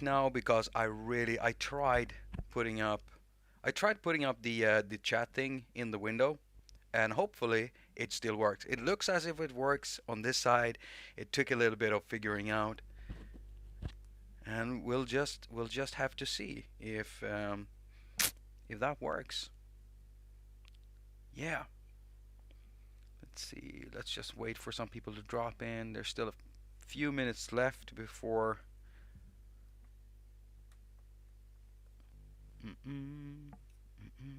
now because I tried putting up the chat thing in the window, and hopefully it still works. It looks as if it works on this side. It took a little bit of figuring out, and we'll just have to see if that works. Yeah. Let's see. Let's just wait for some people to drop in. There's still a few minutes left before. Mm-mm, mm-mm.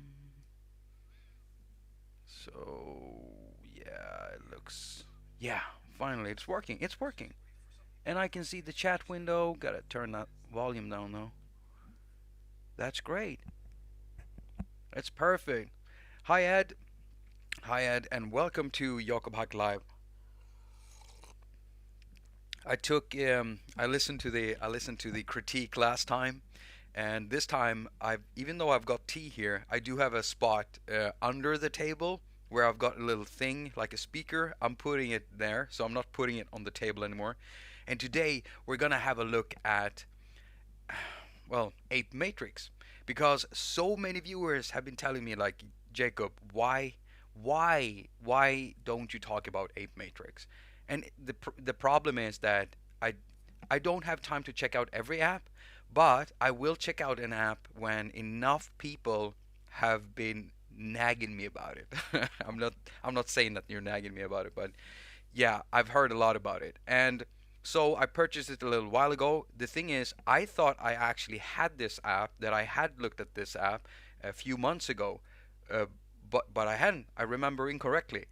So yeah, it looks. Yeah, finally it's working. It's working, and I can see the chat window. Gotta turn that volume down though. That's great. That's perfect. Hi Ed. Hi Ed, and welcome to Jakob Hack Live. I listened to the critique last time, and this time even though I've got tea here, I do have a spot under the table where I've got a little thing like a speaker. I'm putting it there, so I'm not putting it on the table anymore. And today we're gonna have a look at, well, ApeMatrix, because so many viewers have been telling me like, Jacob, why don't you talk about ApeMatrix? And the problem is that I don't have time to check out every app, but I will check out an app when enough people have been nagging me about it. I'm not saying that you're nagging me about it, but yeah, I've heard a lot about it. And so I purchased it a little while ago. The thing is, I thought I actually had this app, that I had looked at this app a few months ago, uh, but I hadn't. I remember incorrectly.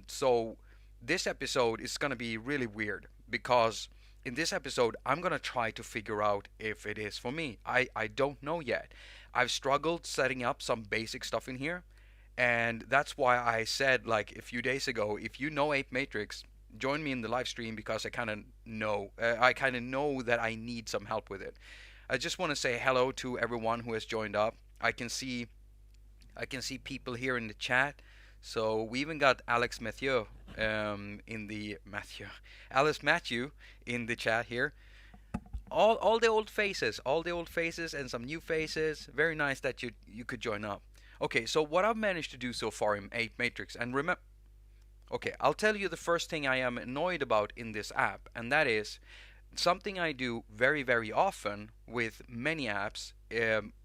So this episode is gonna be really weird because in this episode I'm gonna try to figure out if it is for me. I don't know yet. I've struggled setting up some basic stuff in here, and that's why I said like a few days ago, if you know Ape Matrix, join me in the live stream because I kind of know that I need some help with it. I just want to say hello to everyone who has joined up. I can see people here in the chat. So we even got Alex Mathieu in the Matthew, Alice Matthew in the chat here. All the old faces, and some new faces. Very nice that you could join up. Okay, so what I've managed to do so far in ApeMatrix, and remember, okay, I'll tell you the first thing I am annoyed about in this app, and that is something I do very, very often with many apps,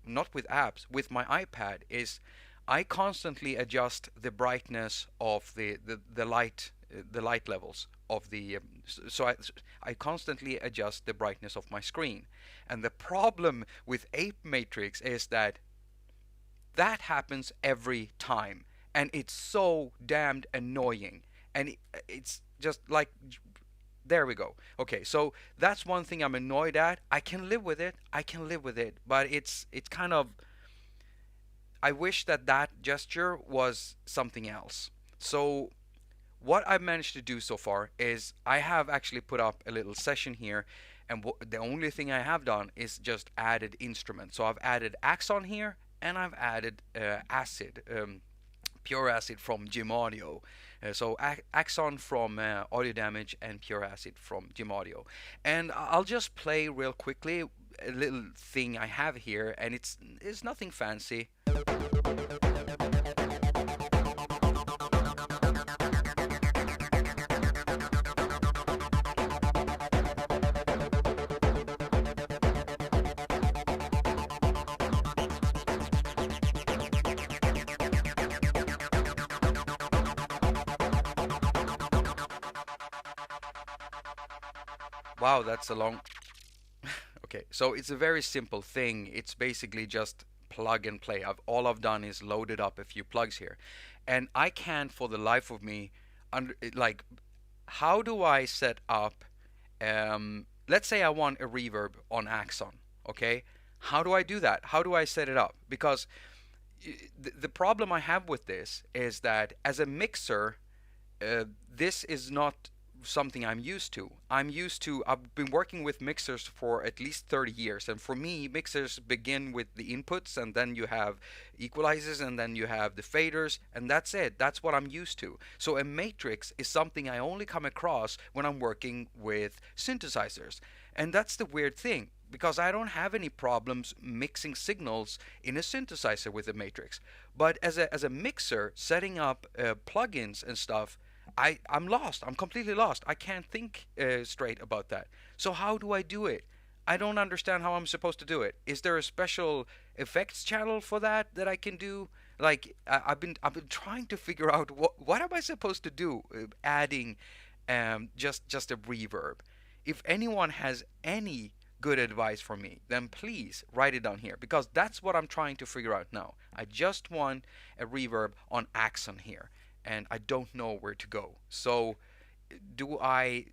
not with apps, with my iPad, is I constantly adjust the brightness of the light levels of the so I constantly adjust the brightness of my screen. And the problem with Ape Matrix is that that happens every time, and it's so damned annoying. And it's just like, there we go. Okay, so that's one thing I'm annoyed at. I can live with it. I can live with it, but it's kind of, I wish that that gesture was something else. So what I've managed to do so far is I have actually put up a little session here, and the only thing I have done is just added instruments. So I've added Axon here, and I've added acid, pure acid from Jim Audio. So Axon from Audio Damage, and pure acid from Jim Audio. And I'll just play real quickly a little thing I have here, and it's nothing fancy. Wow, that's a long. Okay, so it's a very simple thing. It's basically just plug and play. All I've done is loaded up a few plugs here, and I can't for the life of me like, how do I set up? Let's say I want a reverb on Axon. Okay, how do I do that? How do I set it up? Because the problem I have with this is that as a mixer, this is not something I'm used to. I've been working with mixers for at least 30 years, and for me, mixers begin with the inputs, and then you have equalizers, and then you have the faders, and that's it. That's what I'm used to. So a matrix is something I only come across when I'm working with synthesizers. And that's the weird thing, because I don't have any problems mixing signals in a synthesizer with a matrix. But as a mixer, setting up plugins and stuff, I'm lost. I'm completely lost. I can't think straight about that. So how do I do it? I don't understand how I'm supposed to do it. Is there a special effects channel for that I can do? Like I've been trying to figure out what am I supposed to do adding just a reverb. If anyone has any good advice for me, then please write it down here, because that's what I'm trying to figure out now. I just want a reverb on Axon here, and I don't know where to go. So do I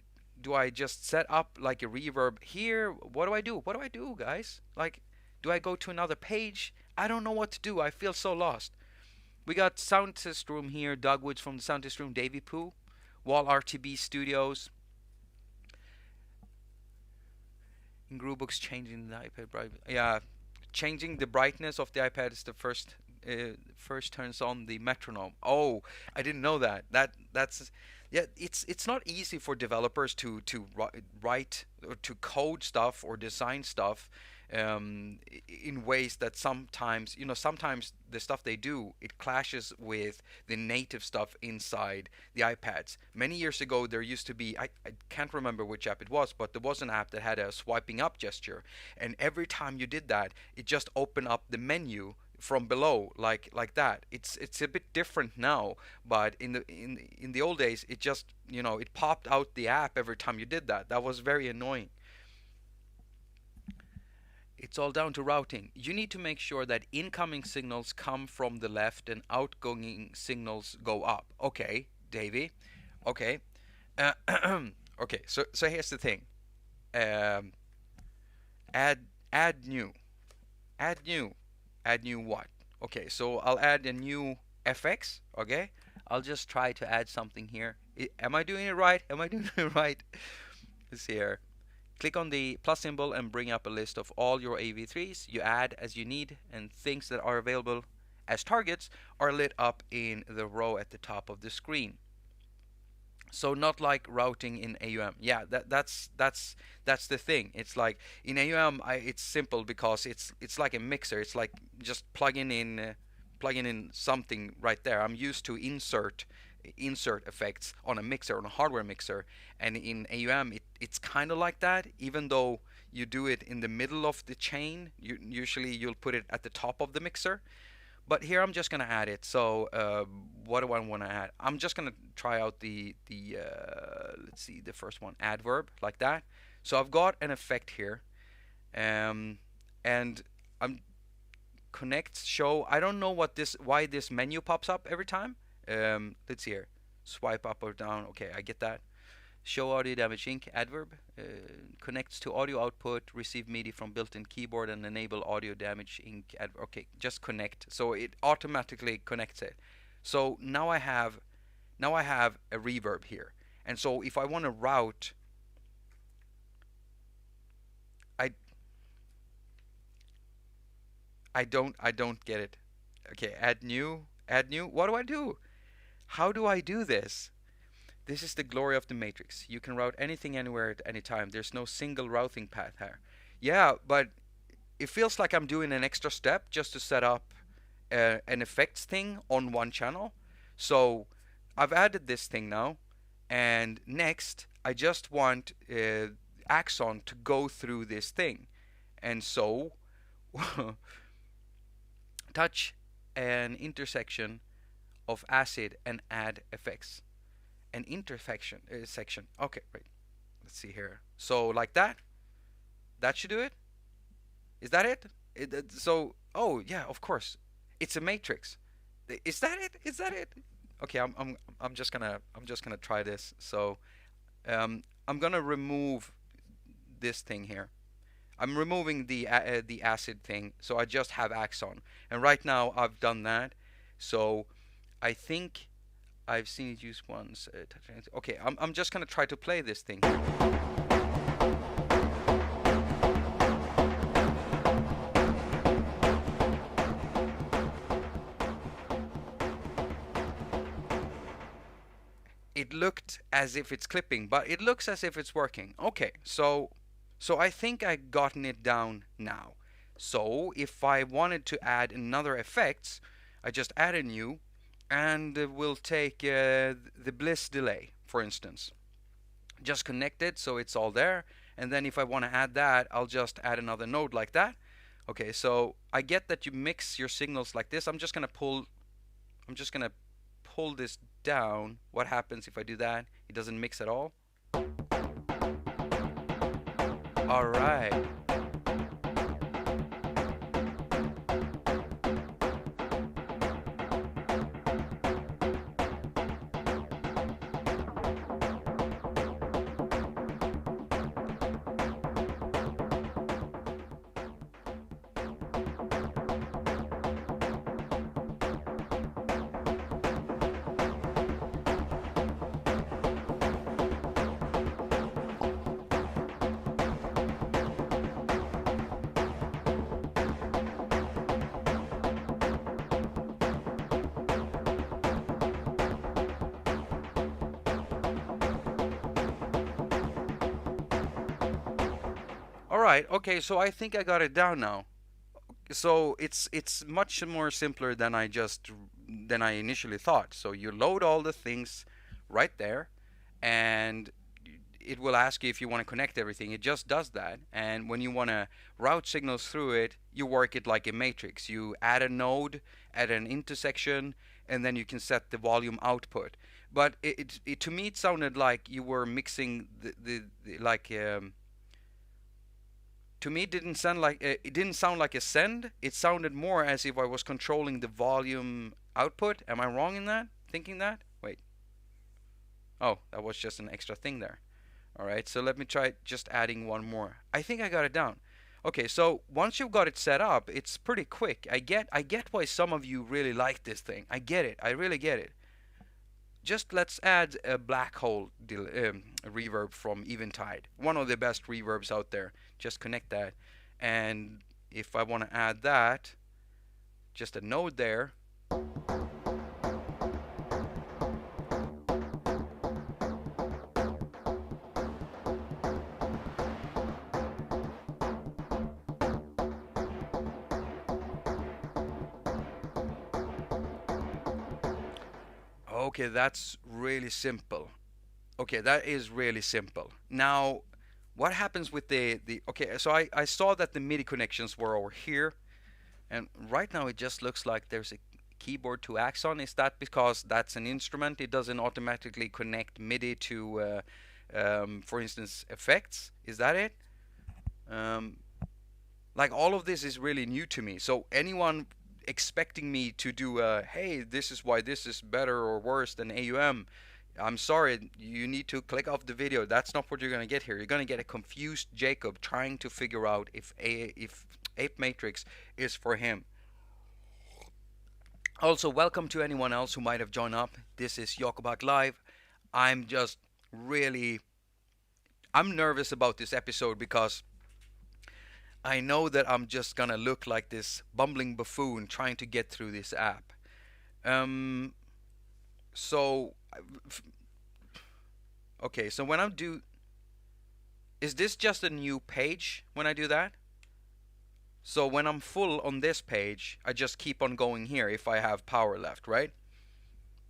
just set up like a reverb here? What do I do? What do I do, guys? Like, do I go to another page? I don't know what to do. I feel so lost. We got Sound Test Room here, Doug Woods from the Sound Test Room, Davey Poo, Wall RTB Studios. In Groovebook's changing the iPad brightness. Yeah, changing the brightness of the iPad is the first turns on the metronome. Oh, I didn't know that. That's yeah. It's not easy for developers to write or to code stuff or design stuff in ways that sometimes, sometimes the stuff they do, it clashes with the native stuff inside the iPads. Many years ago, there used to be, I can't remember which app it was, but there was an app that had a swiping up gesture, and every time you did that, it just opened up the menu from below, like that. It's a bit different now, but in the old days, it just, it popped out the app every time you did that. That was very annoying. It's all down to routing. You need to make sure that incoming signals come from the left and outgoing signals go up. Okay, Davey. Okay. Uh, okay. So here's the thing. Um, add new. Add new. Add new what? Okay. So I'll add a new FX. Okay. I'll just try to add something here. Am I doing it right? Am I doing it right? Let's see here. Click on the plus symbol and bring up a list of all your AV3s you add as you need, and things that are available as targets are lit up in the row at the top of the screen. So not like routing in AUM. Yeah, that's the thing. It's like in AUM, it's simple because it's like a mixer. It's like just plugging in something right there. I'm used to insert effects on a mixer, on a hardware mixer, and in AUM it's kind of like that, even though you do it in the middle of the chain. Usually you'll put it at the top of the mixer, but here I'm just gonna add it. So what do I want to add? I'm just gonna try out the let's see, the first one, adverb, like that. So I've got an effect here, and I'm connect show. I don't know why this menu pops up every time. Let's see here. Swipe up or down. Okay, I get that. Show audio damage inc. Adverb connects to audio output. Receive MIDI from built-in keyboard and enable audio damage inc. Okay, just connect. So it automatically connects it. So now I have a reverb here. And so if I want to route, I don't get it. Okay, add new. What do I do? How do I do this? This is the glory of the matrix. You can route anything anywhere at any time. There's no single routing path here. Yeah, but it feels like I'm doing an extra step just to set up an effects thing on one channel. So I've added this thing now, and next I just want Axon to go through this thing. And so touch an intersection of acid and add effects. An intersection section. Okay, right. Let's see here. So like that. That should do it. Is that it? So oh yeah, of course. It's a matrix. Is that it? Is that it? Okay, I'm just gonna try this. So I'm gonna remove this thing here. I'm removing the acid thing, so I just have Axon. And right now I've done that. So I think I've seen it used once. Okay, I'm just gonna try to play this thing. It looked as if it's clipping, but it looks as if it's working. Okay, so So I think I gotten it down now. So if I wanted to add another effects, I just add a new, and we'll take the bliss delay, for instance. Just connect it so it's all there, and then if I want to add that, I'll just add another node like that. Okay, so I get that you mix your signals like this. I'm just gonna pull this down. What happens if I do that? It doesn't mix at all. All right. All right. Okay, so I think I got it down now. So it's much more simpler than I initially thought. So you load all the things right there, and it will ask you if you want to connect everything. It just does that. And when you want to route signals through it, you work it like a matrix. You add a node at an intersection, and then you can set the volume output. But to me it sounded like you were mixing the like to me it didn't sound like a send. It sounded more as if I was controlling the volume output. Am I wrong in that? Thinking that? Wait. Oh, that was just an extra thing there. All right, so let me try just adding one more. I think I got it down. Okay, so once you've got it set up, it's pretty quick. I get why some of you really like this thing. I get it. I really get it. Just let's add a black hole reverb from Eventide. One of the best reverbs out there. Just connect that. And if I want to add that, just a node there. Okay, that's really simple. Okay, that is really simple. Now, what happens with the okay, so I saw that the MIDI connections were over here, and right now it just looks like there's a keyboard to Axon. Is that because that's an instrument? It doesn't automatically connect MIDI to, for instance, effects? Is that it? Um, like all of this is really new to me. So anyone expecting me to do a, hey, this is why this is better or worse than AUM, I'm sorry, you need to click off the video. That's not what you're going to get here. You're going to get a confused Jakob trying to figure out if ApeMatrix is for him. Also, welcome to anyone else who might have joined up. This is Jakob Live. I'm just really, I'm nervous about this episode because I know that I'm just gonna look like this bumbling buffoon trying to get through this app. Um, so, okay, so when I do, is this just a new page when I do that? So when I'm full on this page, I just keep on going here if I have power left, right?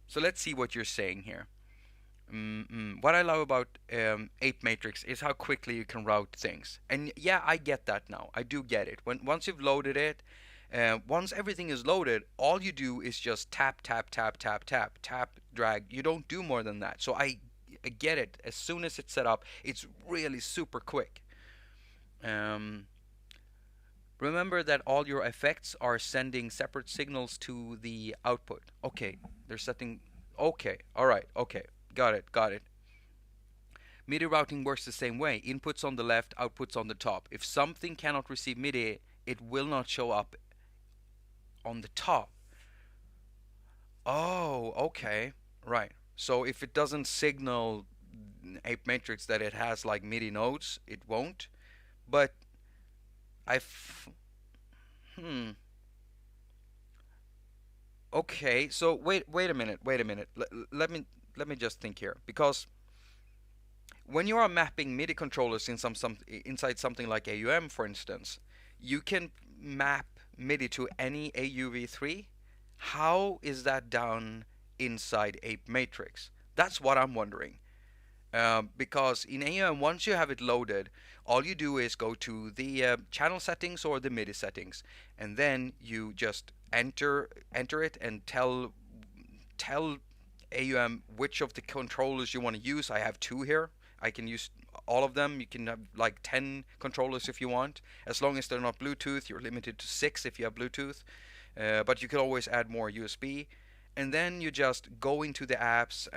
So let's see what you're saying here. What I love about ApeMatrix is how quickly you can route things. And yeah, I get that now. I do get it. Once you've loaded it, once everything is loaded, all you do is just tap, tap, tap, tap, tap, tap, drag. You don't do more than that. So I get it. As soon as it's set up, it's really super quick. Remember that all your effects are sending separate signals to the output. Okay, they're setting. Okay, all right, okay. Got it, got it. MIDI routing works the same way. Inputs on the left, outputs on the top. If something cannot receive MIDI, it will not show up on the top. Oh, okay. Right. So if it doesn't signal ApeMatrix that it has like MIDI nodes, it won't. But hmm. Okay, so wait a minute. Let me just think here, because when you are mapping MIDI controllers in inside something like AUM, for instance, you can map MIDI to any AUV3. How is that done inside ApeMatrix? That's what I'm wondering. Because in AUM, once you have it loaded, all you do is go to the channel settings or the MIDI settings, and then you just enter it and tell AUM which of the controllers you want to use. I have 2 here. I can use all of them. You can have like 10 controllers if you want. As long as they're not Bluetooth, you're limited to 6 if you have Bluetooth. But you can always add more USB. And then you just go into the apps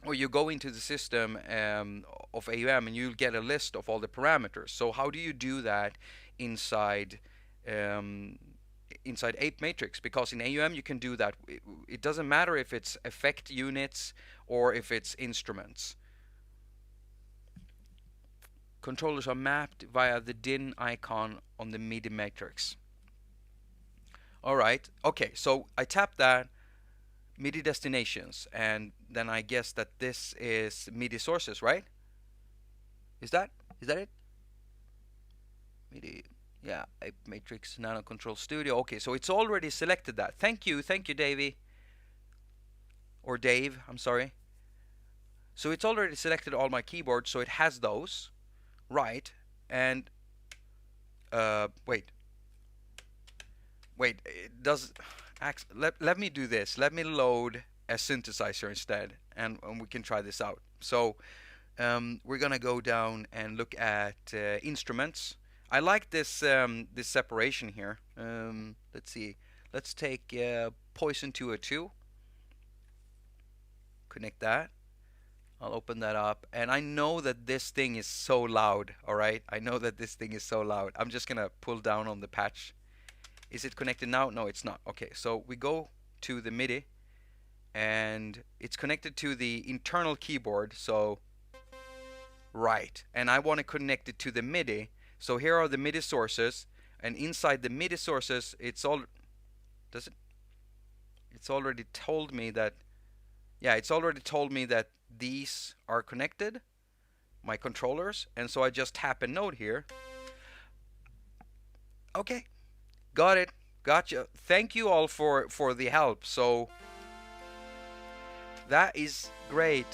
or you go into the system of AUM, and you'll get a list of all the parameters. So how do you do that inside inside ApeMatrix? Because in AUM you can do that. It doesn't matter if it's effect units or if it's instruments. Controllers are mapped via the DIN icon on the MIDI matrix. Alright, okay, so I tap that, MIDI destinations, and then I guess that this is MIDI sources, right? Is that it? MIDI, yeah, ApeMatrix Nano Control Studio. Okay, so it's already selected that. Thank you, Davey. Or Dave, I'm sorry. So it's already selected all my keyboards, so it has those. Right, and wait, it does. Let me do this. Let me load a synthesizer instead, and we can try this out. So we're gonna go down and look at instruments. I like this this separation here. Let's see. Let's take Poison 202. Connect that. I'll open that up, and I know that this thing is so loud. All right, I know that this thing is so loud. I'm just gonna pull down on the patch. Is it connected now? No, it's not. Okay, so we go to the MIDI, and it's connected to the internal keyboard. So right, and I want to connect it to the MIDI. So here are the MIDI sources, and inside the MIDI sources, it's already told me that. Yeah, it's already told me that these are connected, my controllers, and so I just tap a node here. Okay, got it, gotcha. Thank you all for the help. So that is great.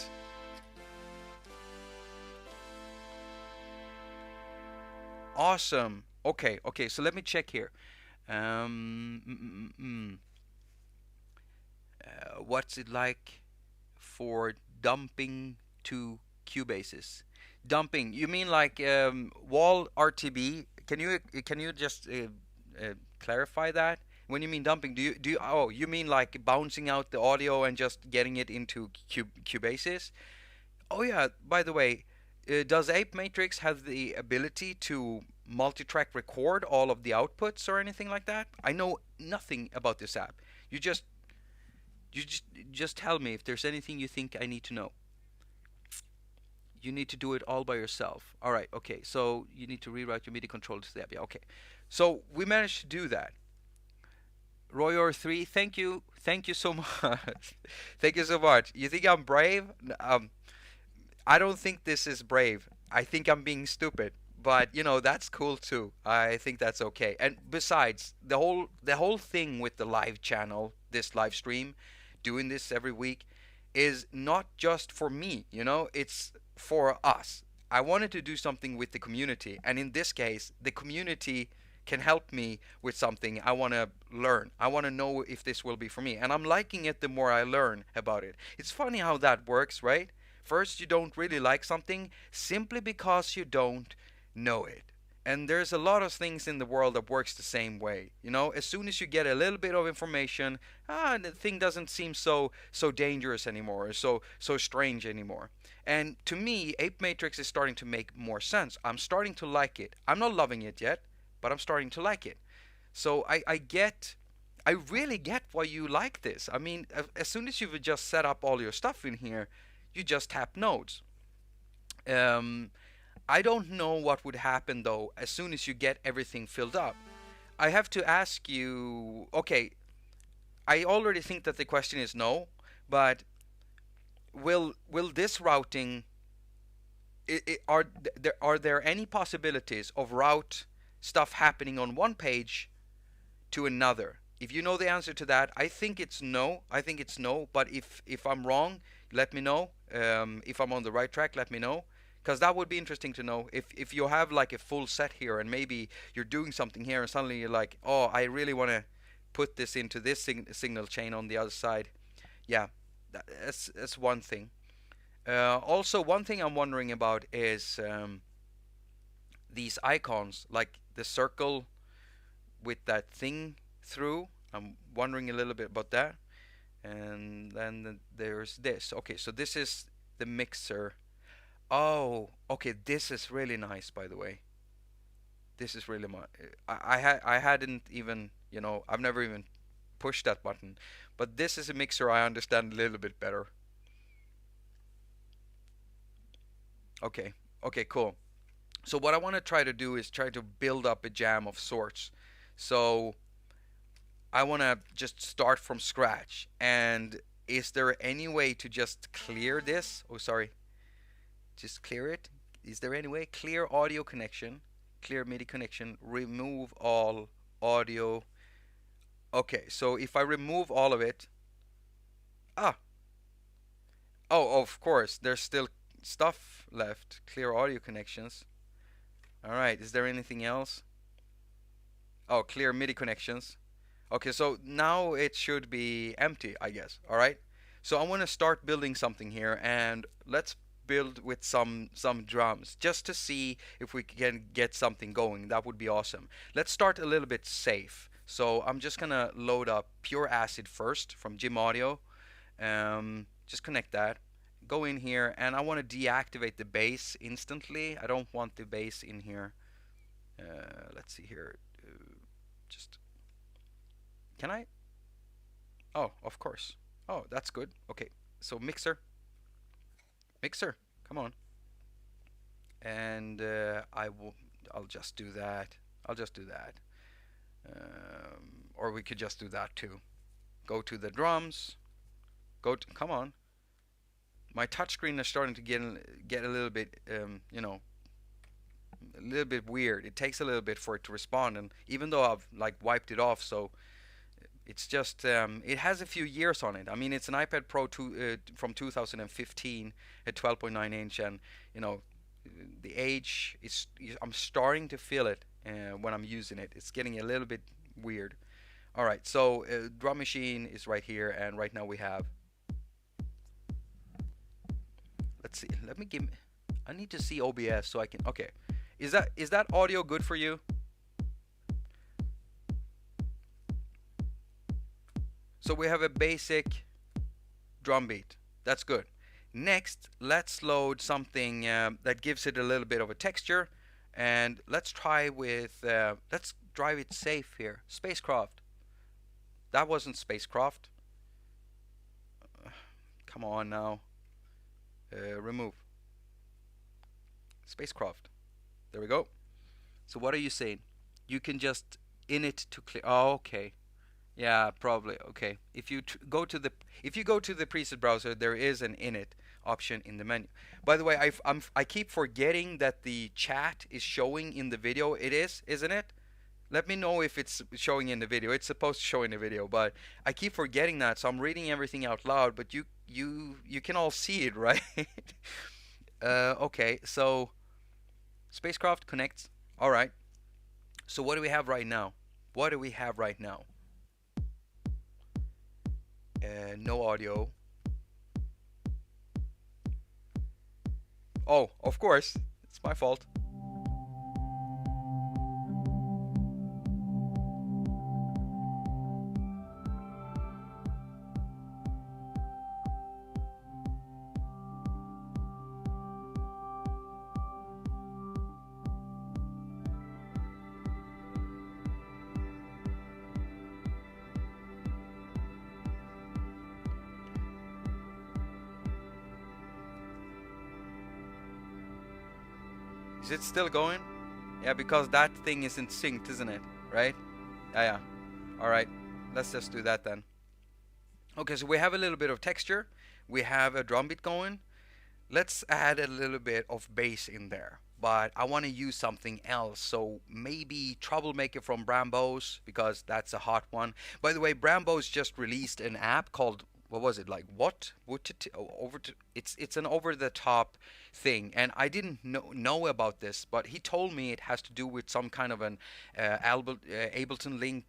Awesome. Okay, so let me check here. What's it like for dumping to Cubases? Dumping, you mean like wall RTB? Can you just clarify that? When you mean dumping, do you oh, you mean like bouncing out the audio and just getting it into Cubases? Oh yeah, by the way, does ApeMatrix have the ability to multi-track record all of the outputs or anything like that? I know nothing about this app. You just tell me if there's anything you think I need to know. You need to do it all by yourself. All right, okay. So you need to rewrite your MIDI controller to the app. Yeah, okay. So we managed to do that. Royor3, thank you so much. Thank you so much. You think I'm brave? I don't think this is brave. I think I'm being stupid. But you know, that's cool too. I think that's okay. And besides, the whole thing with the live channel, this live stream, doing this every week, is not just for me, you know, it's for us. I wanted to do something with the community, and in this case, the community can help me with something I want to learn. I want to know if this will be for me, and I'm liking it the more I learn about it. It's funny how that works, right? First, you don't really like something simply because you don't know it. And there's a lot of things in the world that works the same way. You know, as soon as you get a little bit of information, the thing doesn't seem so dangerous anymore, so strange anymore. And to me, ApeMatrix is starting to make more sense. I'm starting to like it. I'm not loving it yet, but I'm starting to like it. So I really get why you like this. I mean, as soon as you've just set up all your stuff in here, you just tap nodes. I don't know what would happen though as soon as you get everything filled up. I have to ask you, okay, I already think that the question is no, but will this routing are there any possibilities of route stuff happening on one page to another? If you know the answer to that, I think it's no. I think it's no. But if I'm wrong, let me know. If I'm on the right track, let me know. Because that would be interesting to know. If you have like a full set here and maybe you're doing something here and suddenly you're like, oh, I really want to put this into this signal chain on the other side. Yeah, that's one thing. Also, one thing I'm wondering about is these icons, like the circle with that thing through. I'm wondering a little bit about that. And then there's this. Okay, so this is the mixer. Oh, okay, this is really nice, by the way. This is really I hadn't even, I've never even pushed that button. But this is a mixer I understand a little bit better. Okay, okay, cool. So what I want to try to do is try to build up a jam of sorts. So I want to just start from scratch. And is there any way to just clear this? Oh, sorry. Just clear it. Is there any way? Clear audio connection. Clear MIDI connection. Remove all audio. Okay, so if I remove all of it. Ah. Oh, of course. There's still stuff left. Clear audio connections. Alright, is there anything else? Oh, clear MIDI connections. Okay, so now it should be empty, I guess. Alright? So I want to start building something here, and let's build with some drums just to see if we can get something going. That would be awesome. Let's start a little bit safe. So I'm just gonna load up Pure Acid first from Jim Audio. Just connect that. Go in here, and I want to deactivate the bass instantly. I don't want the bass in here. Let's see here. Just can I? Oh, of course. Oh, that's good. Okay, so mixer, come on. And I'll just do that. I'll just do that. Or we could just do that too. Go to the drums. Come on. My touchscreen is starting to get a little bit, a little bit weird. It takes a little bit for it to respond, and even though I've like wiped it off, so it's just it has a few years on it. I mean, it's an iPad Pro from 2015 at 12.9 inch, and the age is I'm starting to feel it when I'm using it. It's getting a little bit weird. All right, so drum machine is right here, and right now we have. Let's see. I need to see OBS so I can. Okay, is that audio good for you? So we have a basic drum beat. That's good. Next, let's load something that gives it a little bit of a texture, and let's try with. Let's drive it safe here. Spacecraft. That wasn't Spacecraft. Come on now. Remove. Spacecraft. There we go. So what are you saying? You can just init to clear. Oh, okay. Yeah, probably. Okay. If you go to the preset browser, there is an init option in the menu. By the way, I keep forgetting that the chat is showing in the video. It is, isn't it? Let me know if it's showing in the video. It's supposed to show in the video, but I keep forgetting that, so I'm reading everything out loud. But you can all see it, right? Okay. So Spacecraft connects. All right. So what do we have right now? What do we have right now? No audio. Oh, of course. It's my fault. Is it still going? Yeah, because that thing isn't synced, isn't it? Right? Yeah. Alright, let's just do that then. Okay, so we have a little bit of texture. We have a drum beat going. let's add a little bit of bass in there, but I want to use something else. So maybe Troublemaker from Brambos, because that's a hot one. By the way, Brambos just released an app called, what was it, like it's an over the top thing, and I didn't know about this, but he told me it has to do with some kind of an Ableton Link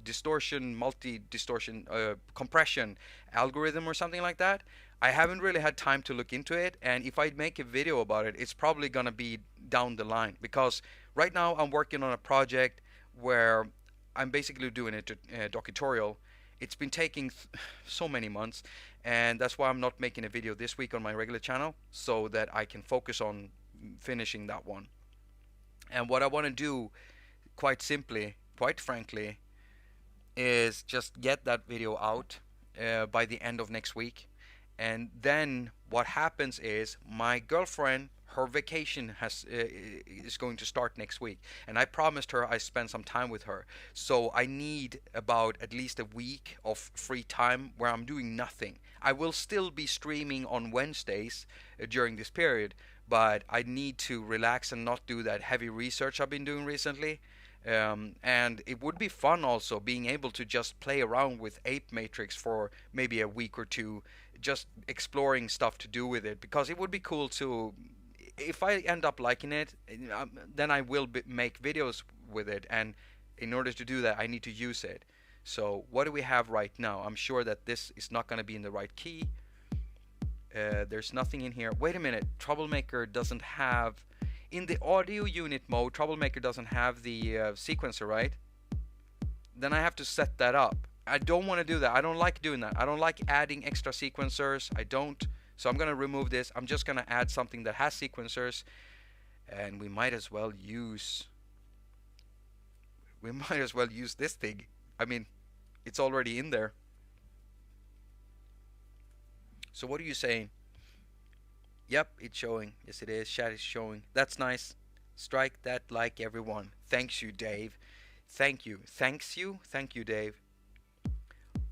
distortion, multi distortion, compression algorithm or something like that. I haven't really had time to look into it, and if I make a video about it, it's probably gonna be down the line, because right now I'm working on a project where I'm basically doing a docutorial. It's been taking so many months, and that's why I'm not making a video this week on my regular channel, so that I can focus on finishing that one. And what I want to do, quite simply, quite frankly, is just get that video out by the end of next week. And then what happens is my girlfriend, her vacation is going to start next week, and I promised her I spend some time with her. So I need about at least a week of free time where I'm doing nothing. I will still be streaming on Wednesdays during this period, but I need to relax and not do that heavy research I've been doing recently. And it would be fun also being able to just play around with ApeMatrix for maybe a week or two, just exploring stuff to do with it, because it would be cool to, if I end up liking it, then I will make videos with it, and in order to do that I need to use it. So what do we have right now? I'm sure that this is not going to be in the right key. There's nothing in here. Wait a minute, Troublemaker doesn't have, in the audio unit mode, Troublemaker doesn't have the sequencer, right? Then I have to set that up. I don't want to do that. I don't like doing that. I don't like adding extra sequencers. I don't. So I'm going to remove this. I'm just going to add something that has sequencers. And we might as well use this thing. I mean, it's already in there. So what are you saying? Yep, it's showing. Yes, it is. Chat is showing. That's nice. Strike that like, everyone. Thanks you, Dave. Thank you. Thanks you. Thank you, Dave.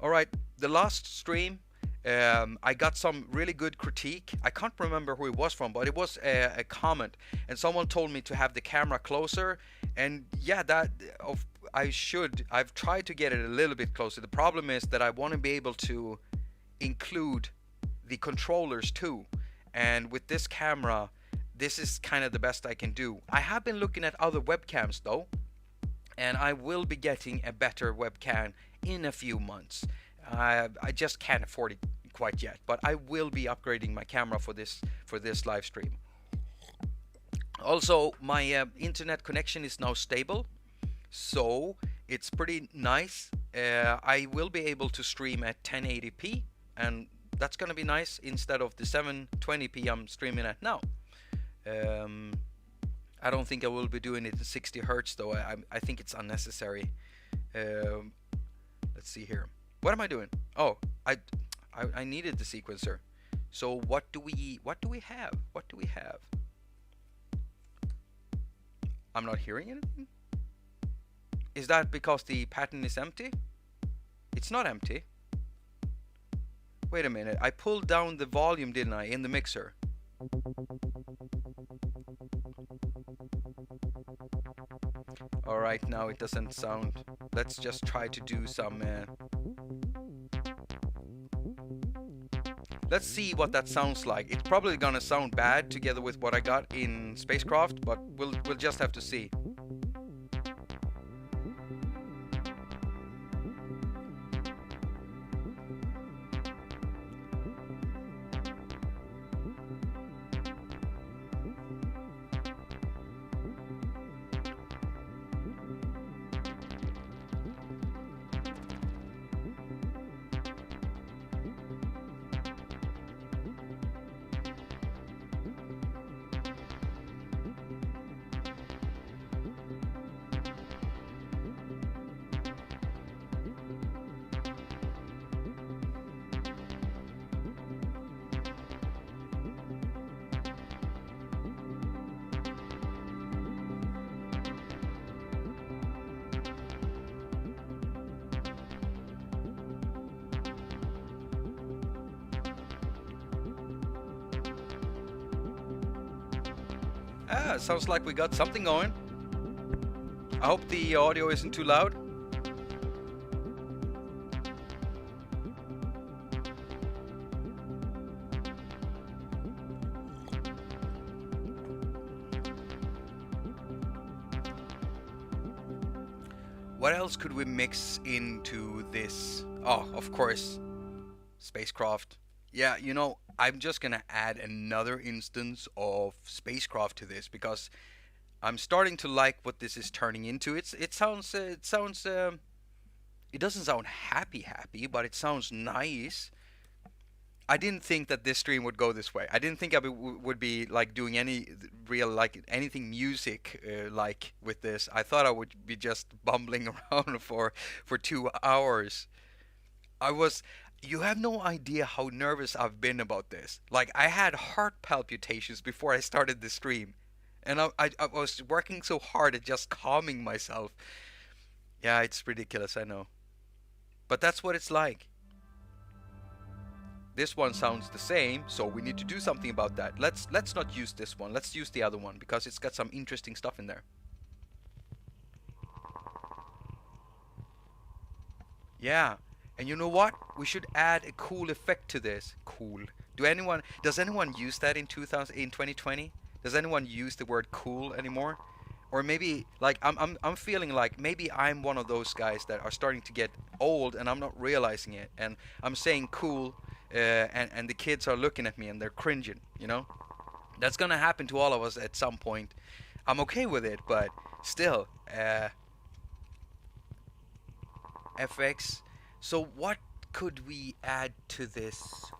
All right, the last stream, I got some really good critique. I can't remember who it was from, but it was a comment, and someone told me to have the camera closer. And yeah, I've tried to get it a little bit closer. The problem is that I want to be able to include the controllers too. And with this camera, this is kind of the best I can do. I have been looking at other webcams though, and I will be getting a better webcam in a few months. I just can't afford it quite yet, but I will be upgrading my camera for this live stream. Also, my internet connection is now stable, so it's pretty nice. I will be able to stream at 1080p, and that's gonna be nice instead of the 720p I'm streaming at now. I don't think I will be doing it at 60 Hertz though. I think it's unnecessary. Let's see here. What am I doing? Oh, I needed the sequencer. So what do we have? What do we have? I'm not hearing anything. Is that because the pattern is empty? It's not empty. Wait a minute. I pulled down the volume, didn't I, in the mixer? Alright, now it doesn't sound. Let's just try to do some. Let's see what that sounds like. It's probably gonna sound bad together with what I got in Spacecraft, but we'll just have to see. Sounds like we got something going. I hope the audio isn't too loud. What else could we mix into this? Oh, of course, Spacecraft. Yeah, you know, I'm just gonna add another instance of Spacecraft to this because I'm starting to like what this is turning into. It doesn't sound happy, but it sounds nice. I didn't think that this stream would go this way. I didn't think would be like doing any real like anything music like with this. I thought I would be just bumbling around for 2 hours. I was. You have no idea how nervous I've been about this. Like I had heart palpitations before I started the stream, and I was working so hard at just calming myself. Yeah, it's ridiculous, I know, but that's what it's like. This one sounds the same, so we need to do something about that. Let's not use this one. Let's use the other one because it's got some interesting stuff in there. Yeah, and you know what? We should add a cool effect to this. Cool. Does anyone use that in 2020? Does anyone use the word cool anymore? Or maybe like I'm feeling like maybe I'm one of those guys that are starting to get old and I'm not realizing it, and I'm saying cool, and the kids are looking at me and they're cringing. You know, that's gonna happen to all of us at some point. I'm okay with it, but still, FX. So what could we add to this?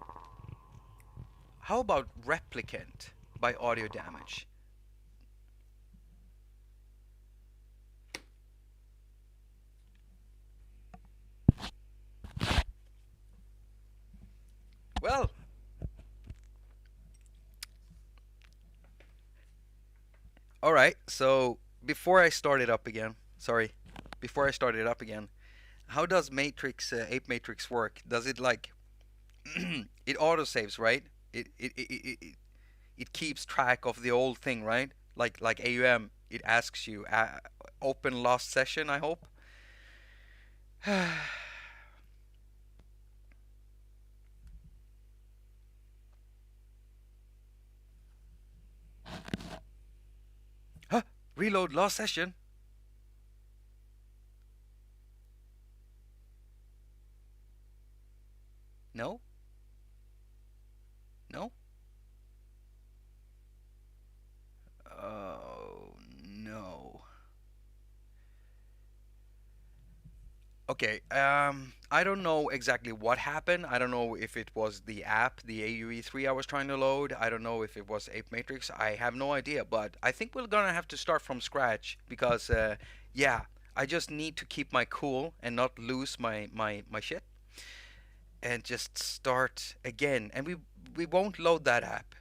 How about replicant by audio damage? Well, all right. So before I start it up again, sorry, before I start it up again, how does ApeMatrix work? Does it like it autosaves, right? It keeps track of the old thing, right? Like AUM, it asks you open last session, I hope. Huh? Reload last session? No? No? Oh no. Okay, I don't know exactly what happened. I don't know if it was the app, the AUE3 I was trying to load. I don't know if it was ApeMatrix. I have no idea, but I think we're gonna have to start from scratch because, yeah, I just need to keep my cool and not lose my shit and just start again. And we won't load that app.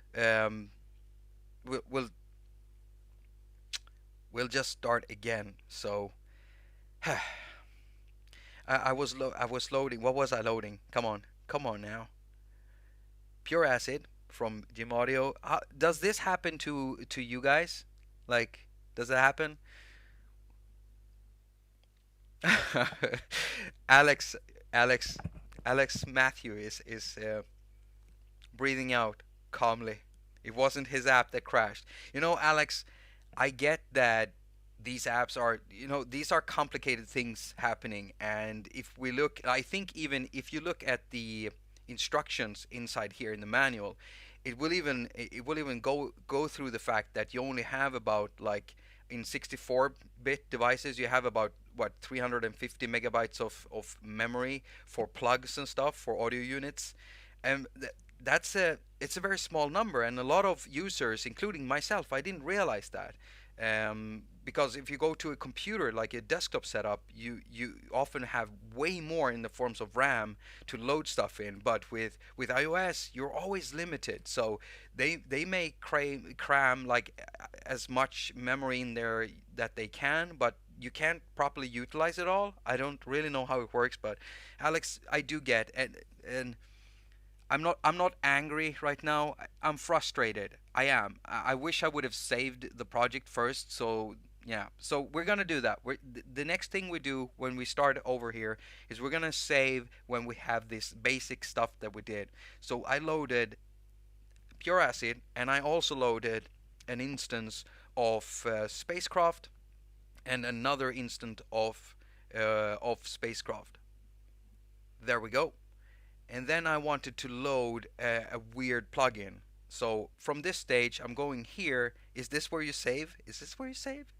We'll we'll, we'll just start again. So. I was loading. What was I loading? Come on now. Pure Acid from Jim Audio. Does this happen to you guys? Like, does that happen? Alex, Alex, Alex Matthew is breathing out calmly. It wasn't his app that crashed. You know, Alex, I get that these apps are, these are complicated things happening. And if we look, I think even if you look at the instructions inside here in the manual, it will even go through the fact that you only have about like in 64-bit devices you have about what 350 megabytes of memory for plugs and stuff for audio units, and that's a it's a very small number, and a lot of users, including myself, I didn't realize that. Because if you go to a computer like a desktop setup, you often have way more in the forms of RAM to load stuff in. But with iOS, you're always limited. So they may cram like as much memory in there that they can, but you can't properly utilize it all. I don't really know how it works, but Alex, I do get, and I'm not angry right now. I'm frustrated. I am. I wish I would have saved the project first. So yeah. So we're gonna do that. The next thing we do when we start over here is we're gonna save when we have this basic stuff that we did. So I loaded Pure Acid, and I also loaded an instance of Spacecraft and another instance of Spacecraft. There we go. And then I wanted to load a weird plugin. So from this stage, I'm going here. Is this where you save? Is this where you save?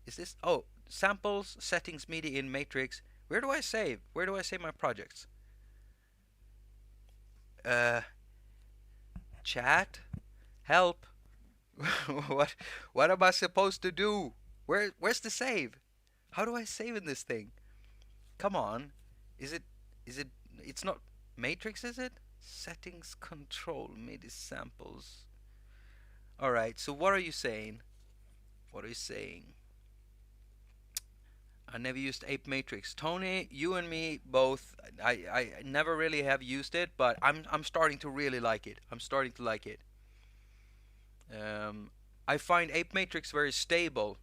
Is this? Oh, samples, settings, MIDI in Matrix. Where do I save? Where do I save my projects? Uh, chat, help. what? What am I supposed to do? Where's the save? How do I save in this thing? Come on. Is it? Is it? It's not Matrix, is it? Settings, control, MIDI samples. All right. So what are you saying? What are you saying? I never used ApeMatrix. Tony, you and me both. I never really have used it, but I'm starting to really like it. I'm starting to like it. I find ApeMatrix very stable,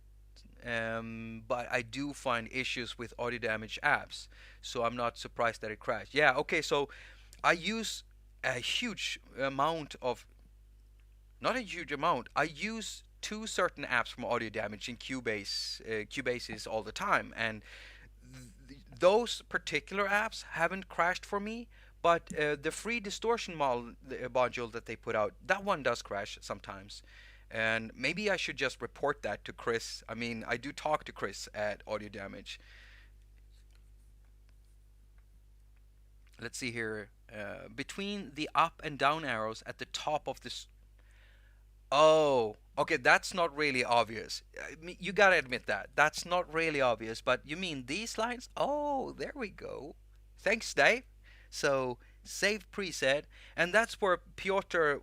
but I do find issues with audio damage apps, so I'm not surprised that it crashed. Yeah, okay, so I use a huge amount of, not a huge amount, I use two certain apps from audio damage in Cubases all the time, and those particular apps haven't crashed for me, but the free distortion module that they put out, that one does crash sometimes. And maybe I should just report that to Chris. I mean, I do talk to Chris at Audio Damage. Let's see here. Between the up and down arrows at the top of this. Oh, okay, that's not really obvious. You gotta admit that. That's not really obvious, but you mean these lines? Oh, there we go. Thanks, Dave. So, save preset, and that's where Piotr,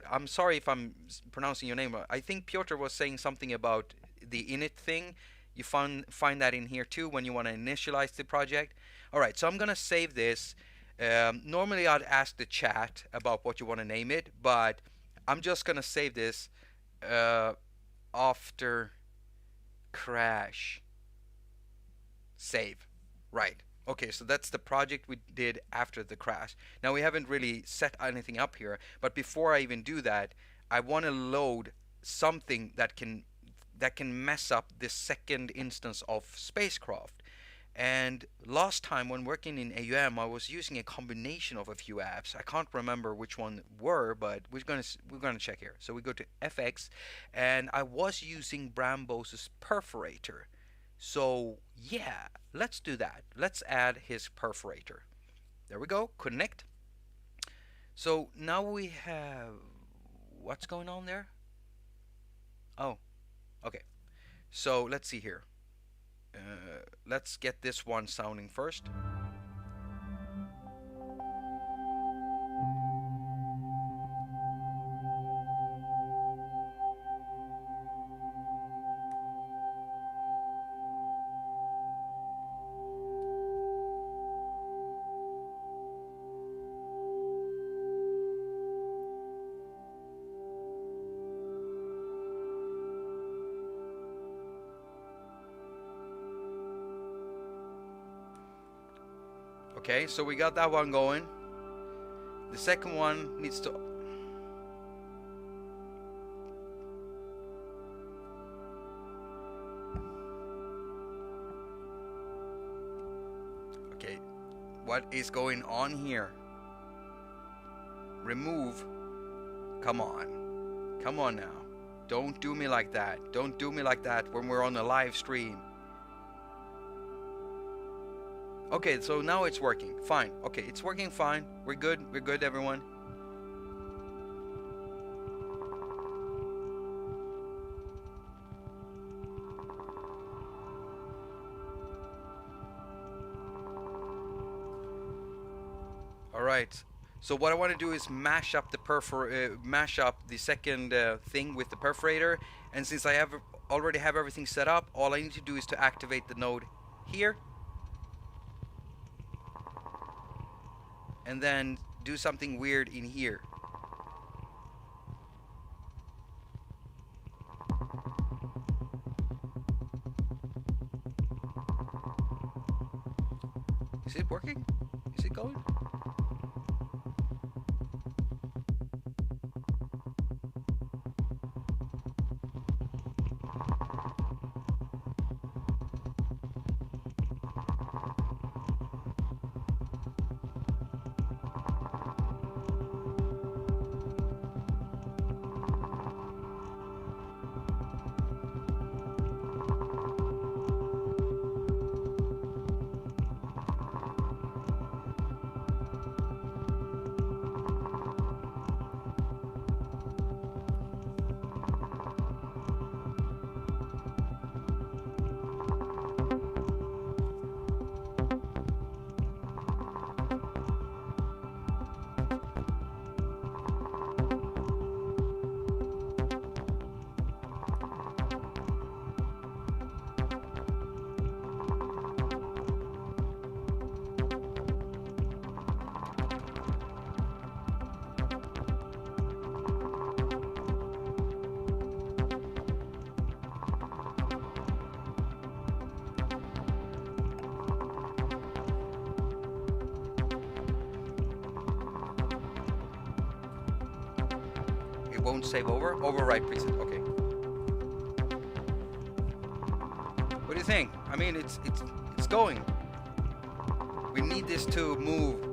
I'm sorry if I'm pronouncing your name wrong. I think Piotr was saying something about the init thing. You find that in here too when you want to initialize the project. All right, so I'm gonna save this. Normally I'd ask the chat about what you want to name it, but I'm just gonna save this after crash. Save. Right. Okay, so that's the project we did after the crash. Now we haven't really set anything up here, but before I even do that, I want to load something that can mess up this second instance of Spacecraft. And last time when working in AUM, I was using a combination of a few apps. I can't remember which one were, but we're gonna check here. So we go to FX, and I was using Brambos's perforator. So yeah, let's do that. Let's add his perforator. There we go. Connect. So now we have, what's going on there? Oh, okay. So let's see here. Let's get this one sounding first. Okay, so we got that one going. The second one needs to... Okay, what is going on here? Remove. Come on. Come on now. Don't do me like that. Don't do me like that when we're on a live stream. Okay, so now it's working. Fine. Okay, it's working fine. We're good. We're good, everyone. All right. So what I want to do is mash up the second thing with the perforator. And since I already have everything set up, all I need to do is to activate the node here. and then do something weird in here. Is it working? Is it going? It won't save over? Override preset, okay. What do you think? I mean, it's going. We need this to move.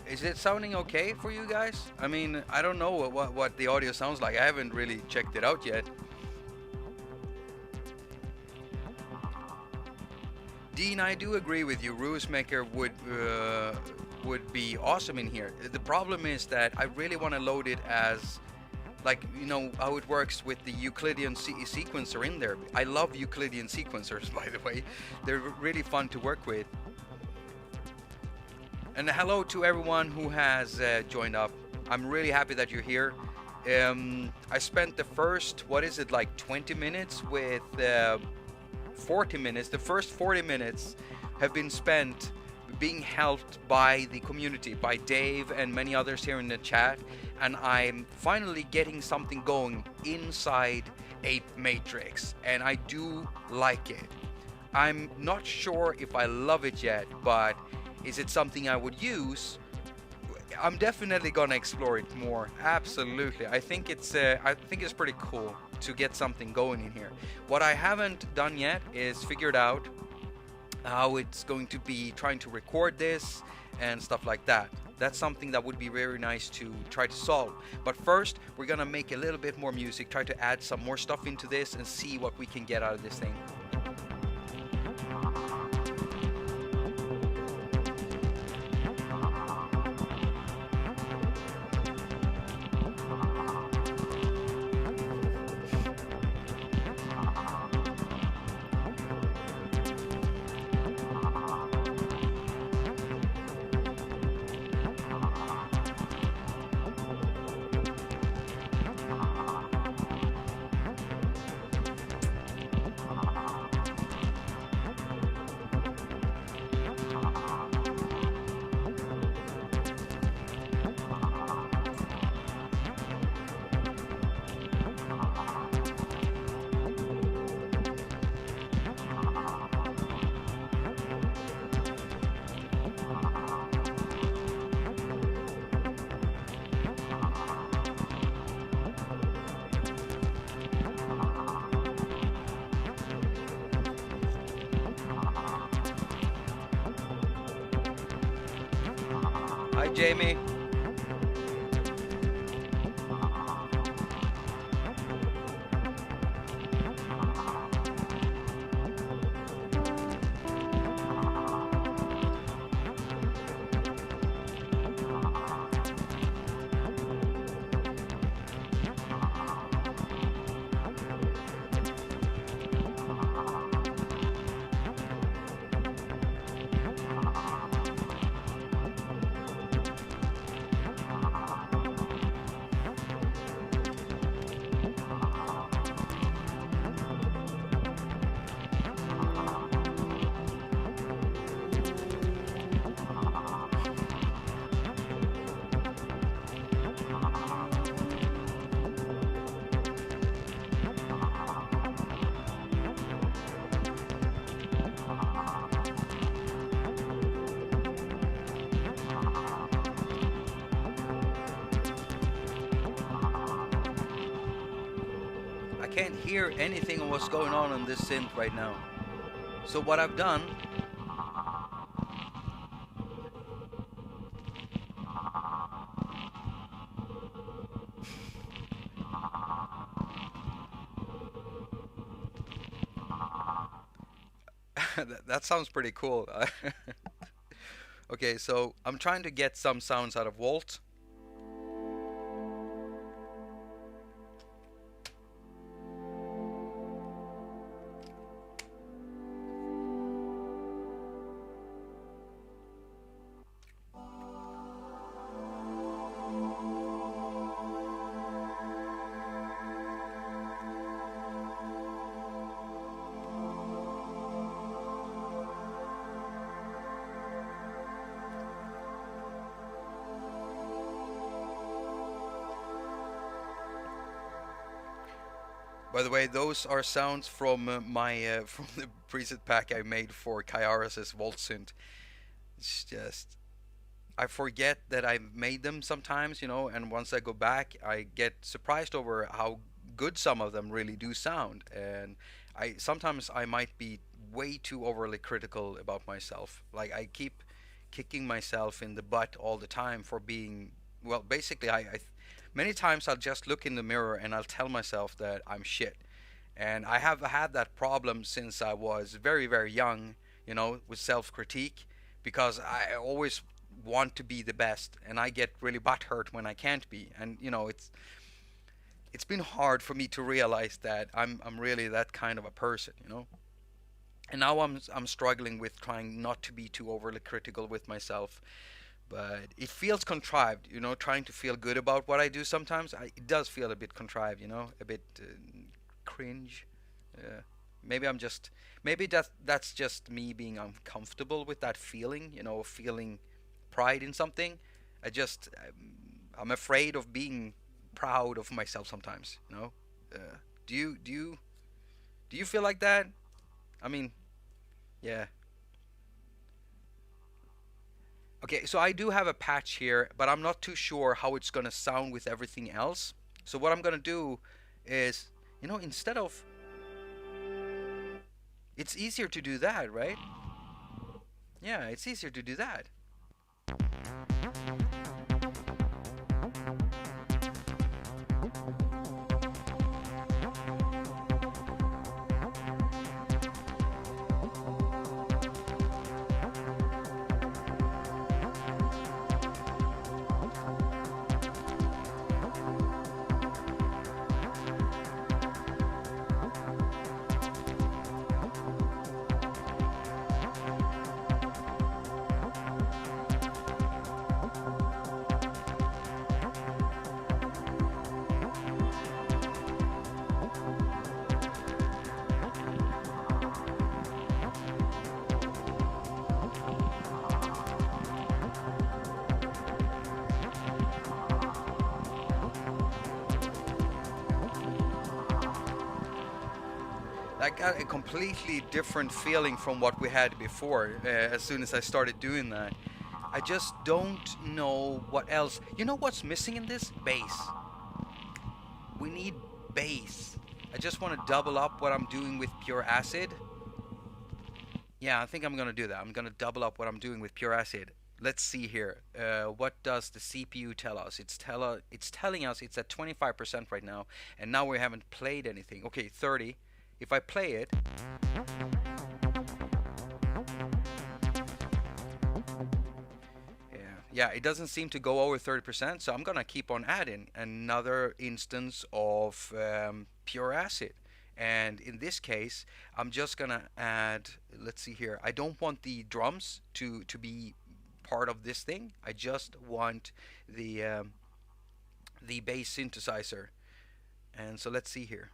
Is it sounding okay for you guys? I mean, I don't know what the audio sounds like. I haven't really checked it out yet. Dean, I do agree with you. Maker would be awesome in here. The problem is that I really want to load it as, like, you know how it works with the Euclidean sequencer in there. I love Euclidean sequencers, by the way. They're really fun to work with. And hello to everyone who has joined up. I'm really happy that you're here. I spent the first, what is it, like 20 minutes with 40 minutes. The first 40 minutes have been spent being helped by the community, by Dave and many others here in the chat. And I'm finally getting something going inside ApeMatrix. And I do like it. I'm not sure if I love it yet, but is it something I would use? I'm definitely gonna explore it more. Absolutely, I think it's pretty cool to get something going in here. What I haven't done yet is figured out how it's going to be trying to record this and stuff like that. That's something that would be very nice to try to solve. But first, we're gonna make a little bit more music, try to add some more stuff into this and see what we can get out of this thing. Hi, Jamie. I can't hear anything of what's going on this synth right now. So what I've done, that sounds pretty cool. Okay, so I'm trying to get some sounds out of Volt. By the way, those are sounds from my from the preset pack I made for Kaiaras's Volt synth. It's just I forget that I made them sometimes, you know, and once I go back, I get surprised over how good some of them really do sound. And I sometimes I might be way too overly critical about myself. Like I keep kicking myself in the butt all the time for being well. Basically, many times I'll just look in the mirror and I'll tell myself that I'm shit. And I have had that problem since I was very, very young, you know, with self-critique, because I always want to be the best, and I get really butthurt when I can't be. And you know, it's been hard for me to realize that I'm really that kind of a person, you know. And now I'm struggling with trying not to be too overly critical with myself, but it feels contrived, you know, trying to feel good about what I do sometimes. It does feel a bit contrived, you know, a bit cringe. Maybe I'm just maybe that's just me being uncomfortable with that feeling, you know, feeling pride in something. I'm afraid of being proud of myself sometimes, you know. Do you feel like that? I mean, yeah. Okay, so I do have a patch here, but I'm not too sure how it's gonna sound with everything else. So what I'm gonna do is, you know, instead of, it's easier to do that, right? Yeah, it's easier to do that. That got a completely different feeling from what we had before. As soon as I started doing that, I just don't know what else. You know what's missing in this? Bass. We need bass. I just want to double up what I'm doing with Pure Acid. Yeah, I think I'm gonna do that. I'm gonna double up what I'm doing with Pure Acid. Let's see here. What does the CPU tell us? It's telling us it's at 25% right now, and now we haven't played anything. Okay, 30. If I play it, yeah, it doesn't seem to go over 30%. So I'm gonna keep on adding another instance of Pure Acid. And in this case, I'm just gonna add. Let's see here. I don't want the drums to be part of this thing. I just want the bass synthesizer. And so let's see here.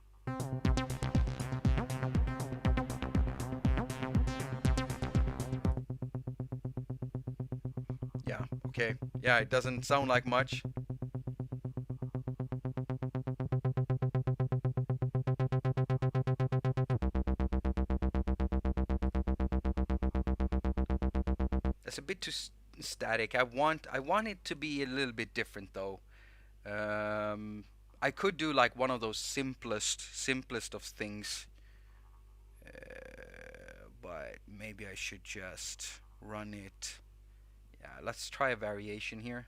Yeah, okay. Yeah, it doesn't sound like much. It's a bit too static. I want it to be a little bit different though. I could do like one of those simplest of things, but maybe I should just run it. Yeah, let's try a variation here.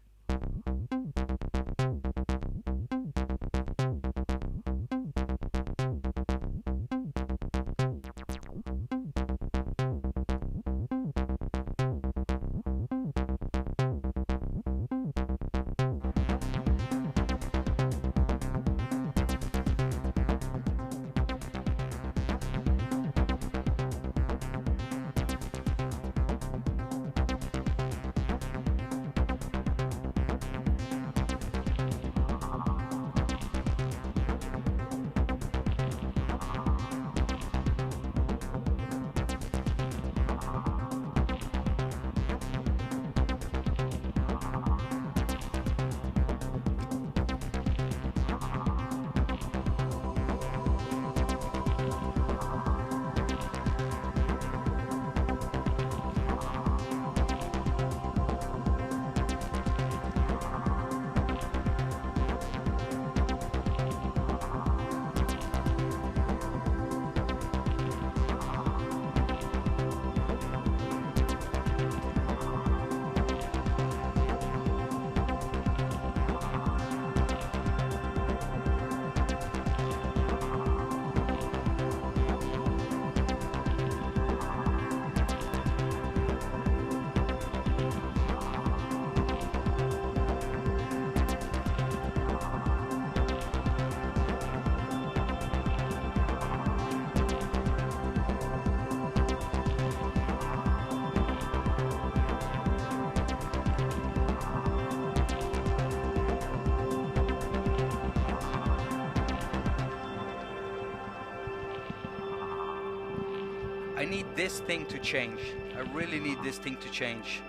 I need this thing to change. I really need this thing to change.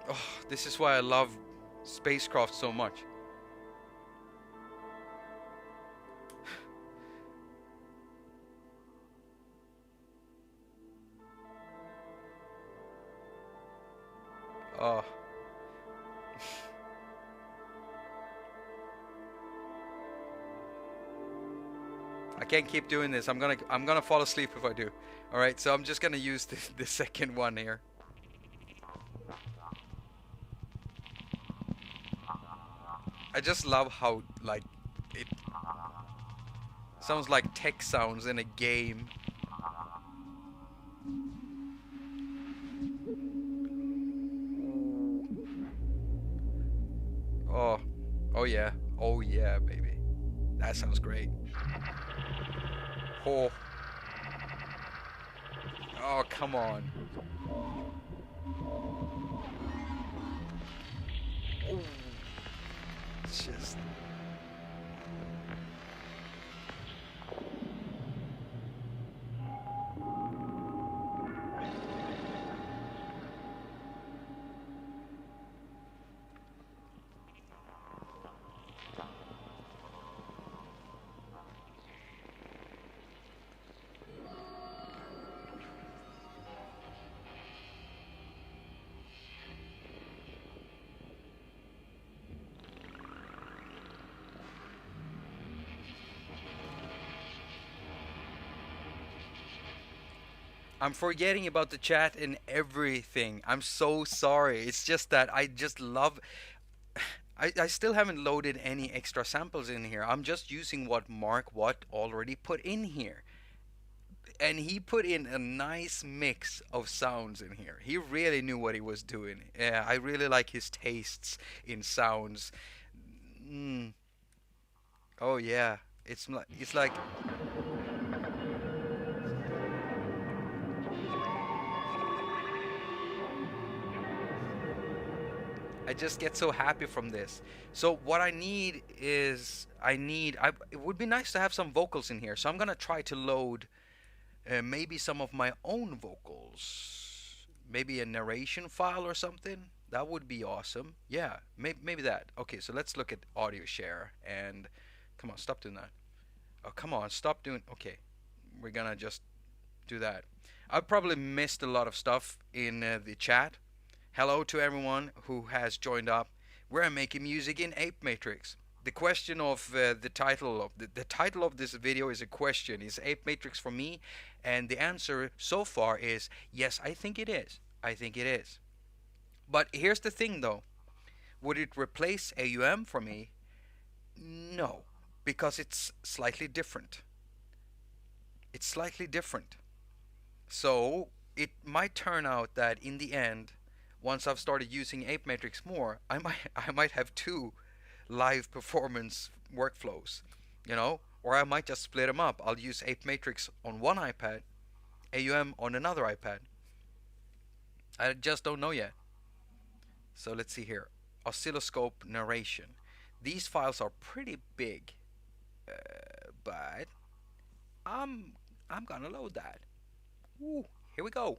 Oh, this is why I love Spacecraft so much. Oh. I can't keep doing this. I'm gonna fall asleep if I do. All right, so I'm just gonna use the second one here. I just love how like it sounds like tech sounds in a game. Oh, oh yeah, baby. That sounds great. Oh, oh, come on. Oh. It's just. I'm forgetting about the chat and everything. I'm so sorry. It's just that I just love. I still haven't loaded any extra samples in here. I'm just using what Mark Watt already put in here. And he put in a nice mix of sounds in here. He really knew what he was doing. Yeah, I really like his tastes in sounds. Mm. Oh yeah, it's like I just get so happy from this. So what I need is it would be nice to have some vocals in here. So I'm gonna try to load maybe some of my own vocals, maybe a narration file or something. That would be awesome. Yeah, maybe that. Okay, so let's look at audio share and come on, stop doing that. Oh, come on, stop doing. Okay, we're gonna just do that. I've probably missed a lot of stuff in the chat. Hello to everyone who has joined up. We're making music in ApeMatrix. The question of the title of the title of this video is a question. Is ApeMatrix for me? And the answer so far is yes. I think it is. I think it is. But here's the thing, though. Would it replace AUM for me? No, because it's slightly different. It's slightly different. So it might turn out that in the end, once I've started using ApeMatrix more, I might have two live performance workflows, or I might just split them up. I'll use ApeMatrix on one iPad, AUM on another iPad. I just don't know yet. So let's see here. Oscilloscope narration. These files are pretty big, but I'm I'm gonna load that. Ooh, here we go.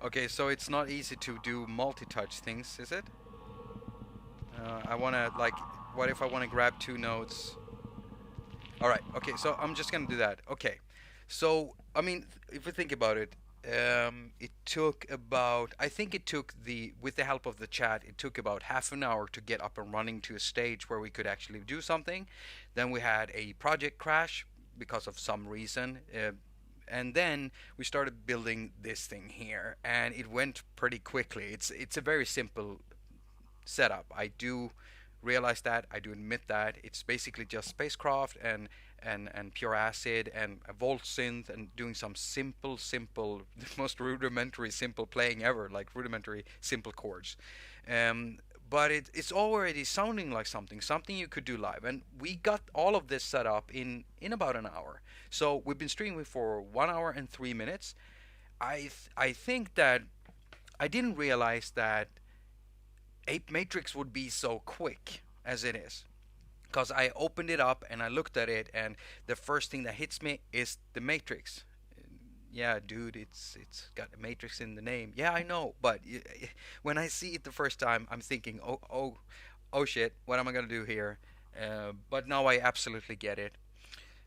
Okay, so it's not easy to do multi-touch things, is it? I wanna like, what if I wanna grab two notes? All right. Okay. So I'm just gonna do that. Okay. So I mean, if we think about it, it took about. I think it took with the help of the chat, it took about half an hour to get up and running to a stage where we could actually do something. Then we had a project crash because of some reason. And then we started building this thing here, and it went pretty quickly. It's a very simple setup. I do realize that. I do admit that. It's basically just Spacecraft and pure acid and a volt synth and doing some simple, the most rudimentary simple playing ever, like rudimentary simple chords. Um, but it's already sounding like something you could do live. And we got all of this set up in about an hour. So we've been streaming for 1 hour and 3 minutes. I think that I didn't realize that ApeMatrix would be so quick as it is. Because I opened it up and I looked at it, and the first thing that hits me is the matrix. Yeah, dude, it's got a matrix in the name. Yeah, I know, but when I see it the first time, I'm thinking, oh shit, what am I gonna do here? But now I absolutely get it.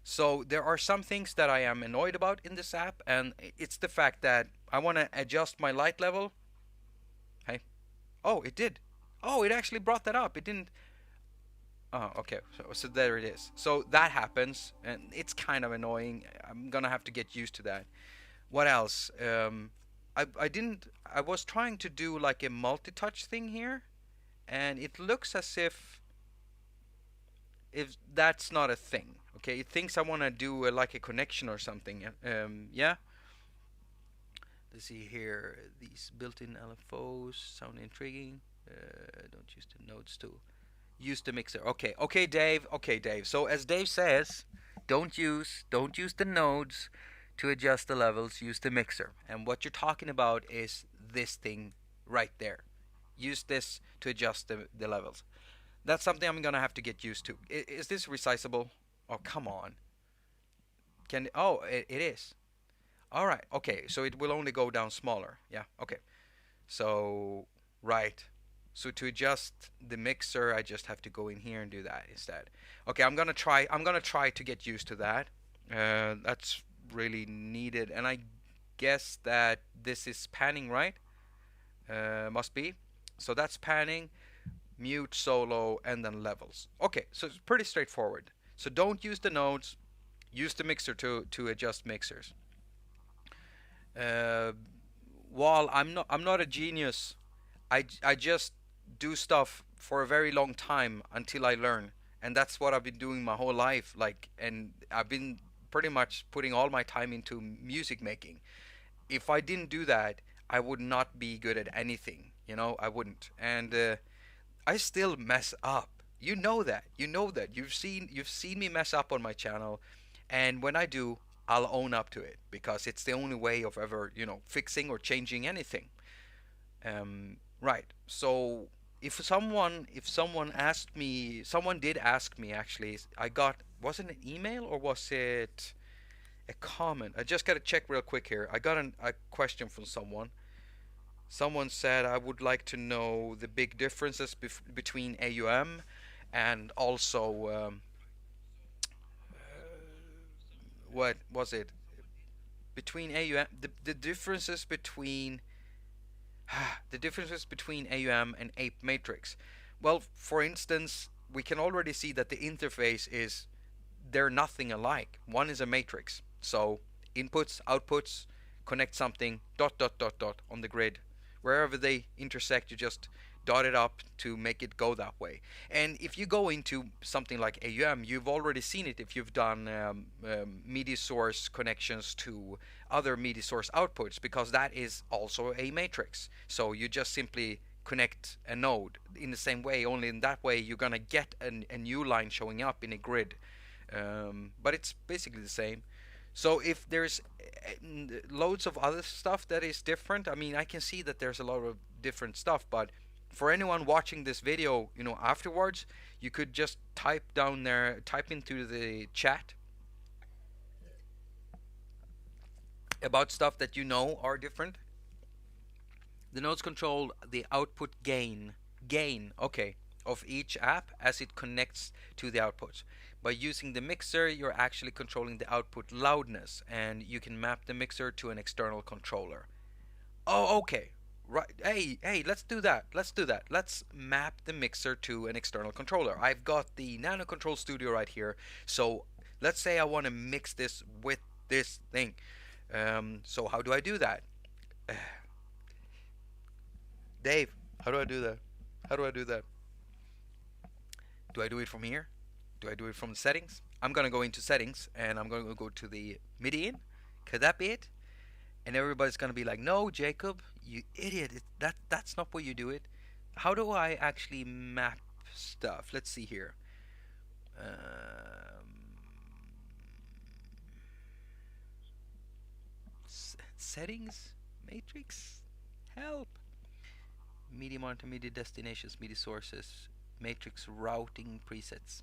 So there are some things that I am annoyed about in this app, and it's the fact that I want to adjust my light level. Hey, oh, it did. Oh, it actually brought that up. It didn't. Oh, okay. So there it is. So that happens, and it's kind of annoying. I'm gonna have to get used to that. What else? I didn't. I was trying to do like a multi-touch thing here, and it looks as if that's not a thing. Okay, it thinks I want to do like a connection or something. Yeah. Let's see here. These built-in LFOs sound intriguing. Don't use the nodes tool. Use the mixer. Okay, okay, Dave. Okay, Dave. So as Dave says, don't use the nodes to adjust the levels. Use the mixer. And what you're talking about is this thing right there. Use this to adjust the levels. That's something I'm gonna have to get used to. Is this resizable? Oh, come on. It is. All right. Okay. So it will only go down smaller. Yeah. Okay. So right. So to adjust the mixer, I just have to go in here and do that instead. Okay, I'm gonna try. I'm gonna try to get used to that. That's really needed, and I guess that this is panning, right? Must be. So that's panning, mute, solo, and then levels. Okay, so it's pretty straightforward. So don't use the nodes. Use the mixer to adjust mixers. Uh, while I'm not a genius, I just do stuff for a very long time until I learn, and that's what I've been doing my whole life. Like, and I've been pretty much putting all my time into music making. If I didn't do that, I would not be good at anything. I wouldn't. And I still mess up. You know that. You know that. You've seen me mess up on my channel, and when I do, I'll own up to it because it's the only way of ever, fixing or changing anything. Right. So if someone asked me, someone did ask me actually. I got, was it an email or was it a comment? I just gotta check real quick here. I got a question from someone. Someone said I would like to know the big differences between AUM and also what was it between AUM, the differences between the differences between AUM and ApeMatrix. Well, for instance, we can already see that the interface is, they're nothing alike. One is a matrix, so inputs, outputs, connect something, dot dot dot dot on the grid. Wherever they intersect, you just dot it up to make it go that way. And if you go into something like AUM, you've already seen it if you've done MIDI source connections to other MIDI source outputs, because that is also a matrix. So you just simply connect a node in the same way, only in that way you're gonna get a new line showing up in a grid. But it's basically the same. So if there's loads of other stuff that is different, I mean, I can see that there's a lot of different stuff, but for anyone watching this video, afterwards, you could just type down there, type into the chat about stuff that are different. The nodes control the output gain, okay, of each app as it connects to the output. By using the mixer, you're actually controlling the output loudness, and you can map the mixer to an external controller. Oh, okay. Right. Hey, let's do that. Let's do that. Let's map the mixer to an external controller. I've got the Nano Control Studio right here. So let's say I want to mix this with this thing. So how do I do that? Dave, how do I do that? How do I do that? Do I do it from here? Do I do it from the settings? I'm gonna go into settings and I'm gonna go to the MIDI in. Could that be it? And everybody's gonna be like, "No, Jacob, you idiot! That's not what you do it." How do I actually map stuff? Let's see here. Settings, matrix, help. MIDI monitor, MIDI destinations, MIDI sources, matrix routing presets.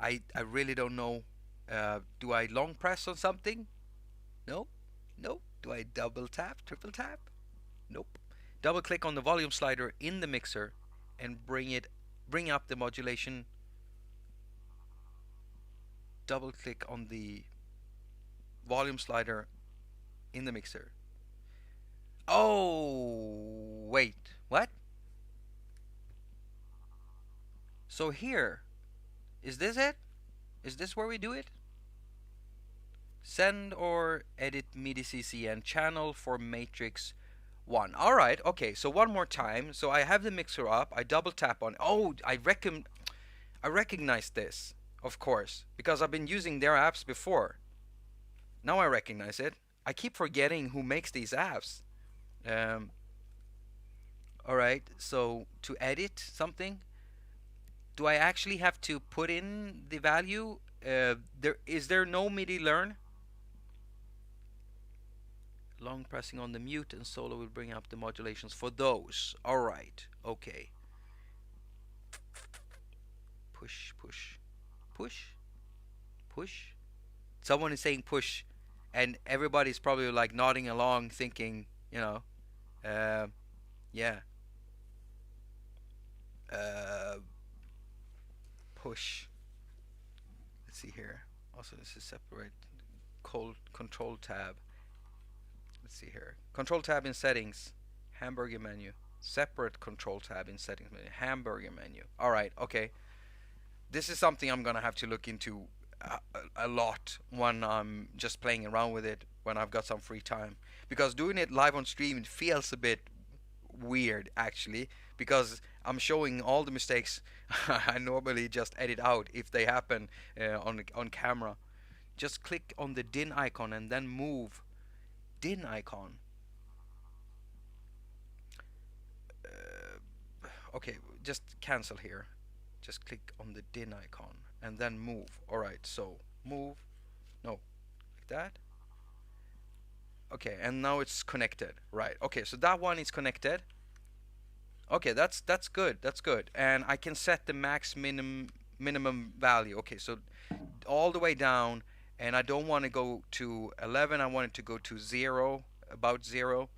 I really don't know. Do I long press on something? No. No. Do I double tap, triple tap? Nope. Double click on the volume slider in the mixer and bring up the modulation. Double click on the volume slider in the mixer. Oh, wait. What? So here, is this it? Is this where we do it? Send or edit MIDI CC and channel for matrix 1. Alright, okay, so one more time. So I have the mixer up, I double tap on. Oh, I recognize this, of course, because I've been using their apps before. Now I recognize it. I keep forgetting who makes these apps. Alright, so to edit something, do I actually have to put in the value? Is there no MIDI learn? Long pressing on the mute and solo will bring up the modulations for those. Alright, okay. Push, push, push, push. Someone is saying push, and everybody's probably like nodding along, thinking, you know, yeah. Push. Let's see here. Also, this is separate. Cold control tab. Let's see here. Control tab in settings. Hamburger menu. Separate control tab in settings menu. Hamburger menu. Alright, okay. This is something I'm gonna have to look into a lot when I'm just playing around with it when I've got some free time. Because doing it live on stream, it feels a bit weird actually, because I'm showing all the mistakes I normally just edit out if they happen on camera. Just click on the din icon and then move din icon. Okay, just cancel here. Just click on the din icon and then move. Alright, so move. No, like that. Okay, and now it's connected. Right. Okay, so that one is connected. Okay, that's good. That's good. And I can set the max minimum value. Okay, so all the way down, and I don't want to go to 11. I want it to go to 0, about 0.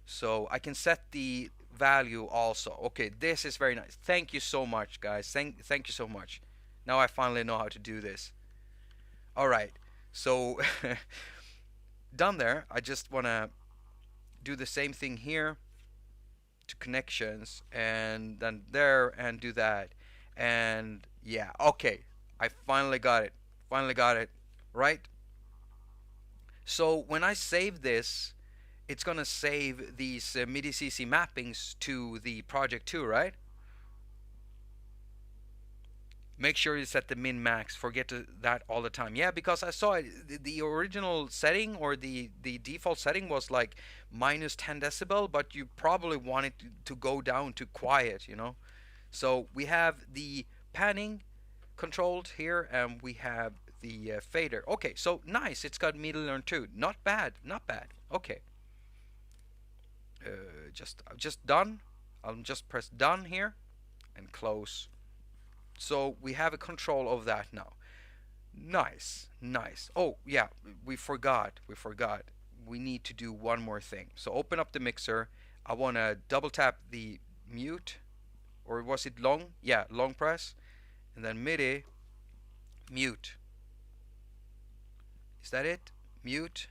So I can set the value also. Okay, this is very nice. Thank you so much, guys. Thank you so much. Now I finally know how to do this. All right. So done there. I just want to do the same thing here to connections, and then there, and do that. And yeah, okay. I finally got it. Finally got it. Right? So when I save this, it's gonna save these MIDI CC mappings to the project too, right? Make sure you set the min max. Forget that all the time. Yeah, because I saw it, the original setting, or the default setting was like minus 10 decibel, but you probably want it to go down to quiet, you know. So we have the panning controlled here, and we have the fader. Okay, so nice. It's got MIDI learn too. Not bad. Not bad. Okay. Just done. I'll just press done here and close. So we have a control of that now. Nice, nice. Oh yeah, we forgot. we need to do one more thing. So open up the mixer. I want to double tap the mute, or was it long? Yeah, long press, and then MIDI mute. Is that it? Mute.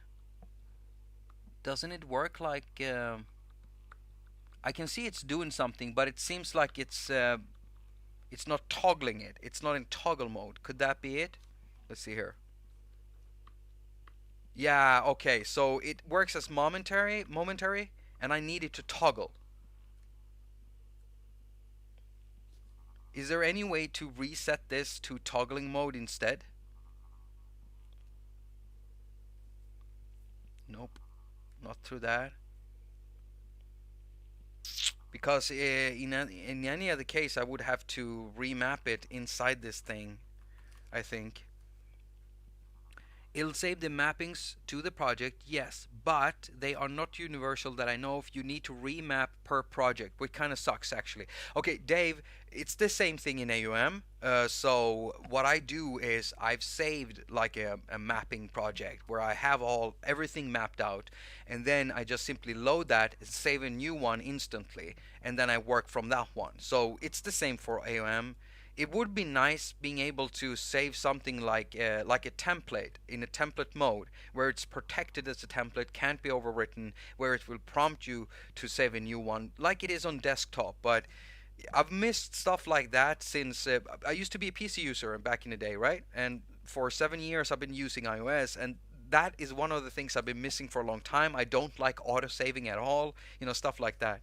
Doesn't it work like? I can see it's doing something, but it seems like it's not toggling it. It's not in toggle mode. Could that be it? Let's see here. Yeah, okay. So it works as momentary, and I need it to toggle. Is there any way to reset this to toggling mode instead? Nope, not through that. Because in any other case, I would have to remap it inside this thing, I think. It'll save the mappings to the project, yes, but they are not universal that I know of. You need to remap per project, which kind of sucks actually. Okay, Dave, it's the same thing in AUM. So what I do is I've saved like a mapping project where I have everything mapped out, and then I just simply load that, save a new one instantly, and then I work from that one. So it's the same for AUM. It would be nice being able to save something like a template in a template mode, where it's protected as a template, can't be overwritten, where it will prompt you to save a new one, like it is on desktop. But I've missed stuff like that since I used to be a PC user back in the day, right? And for 7 years I've been using iOS, and that is one of the things I've been missing for a long time. I don't like auto-saving at all, stuff like that.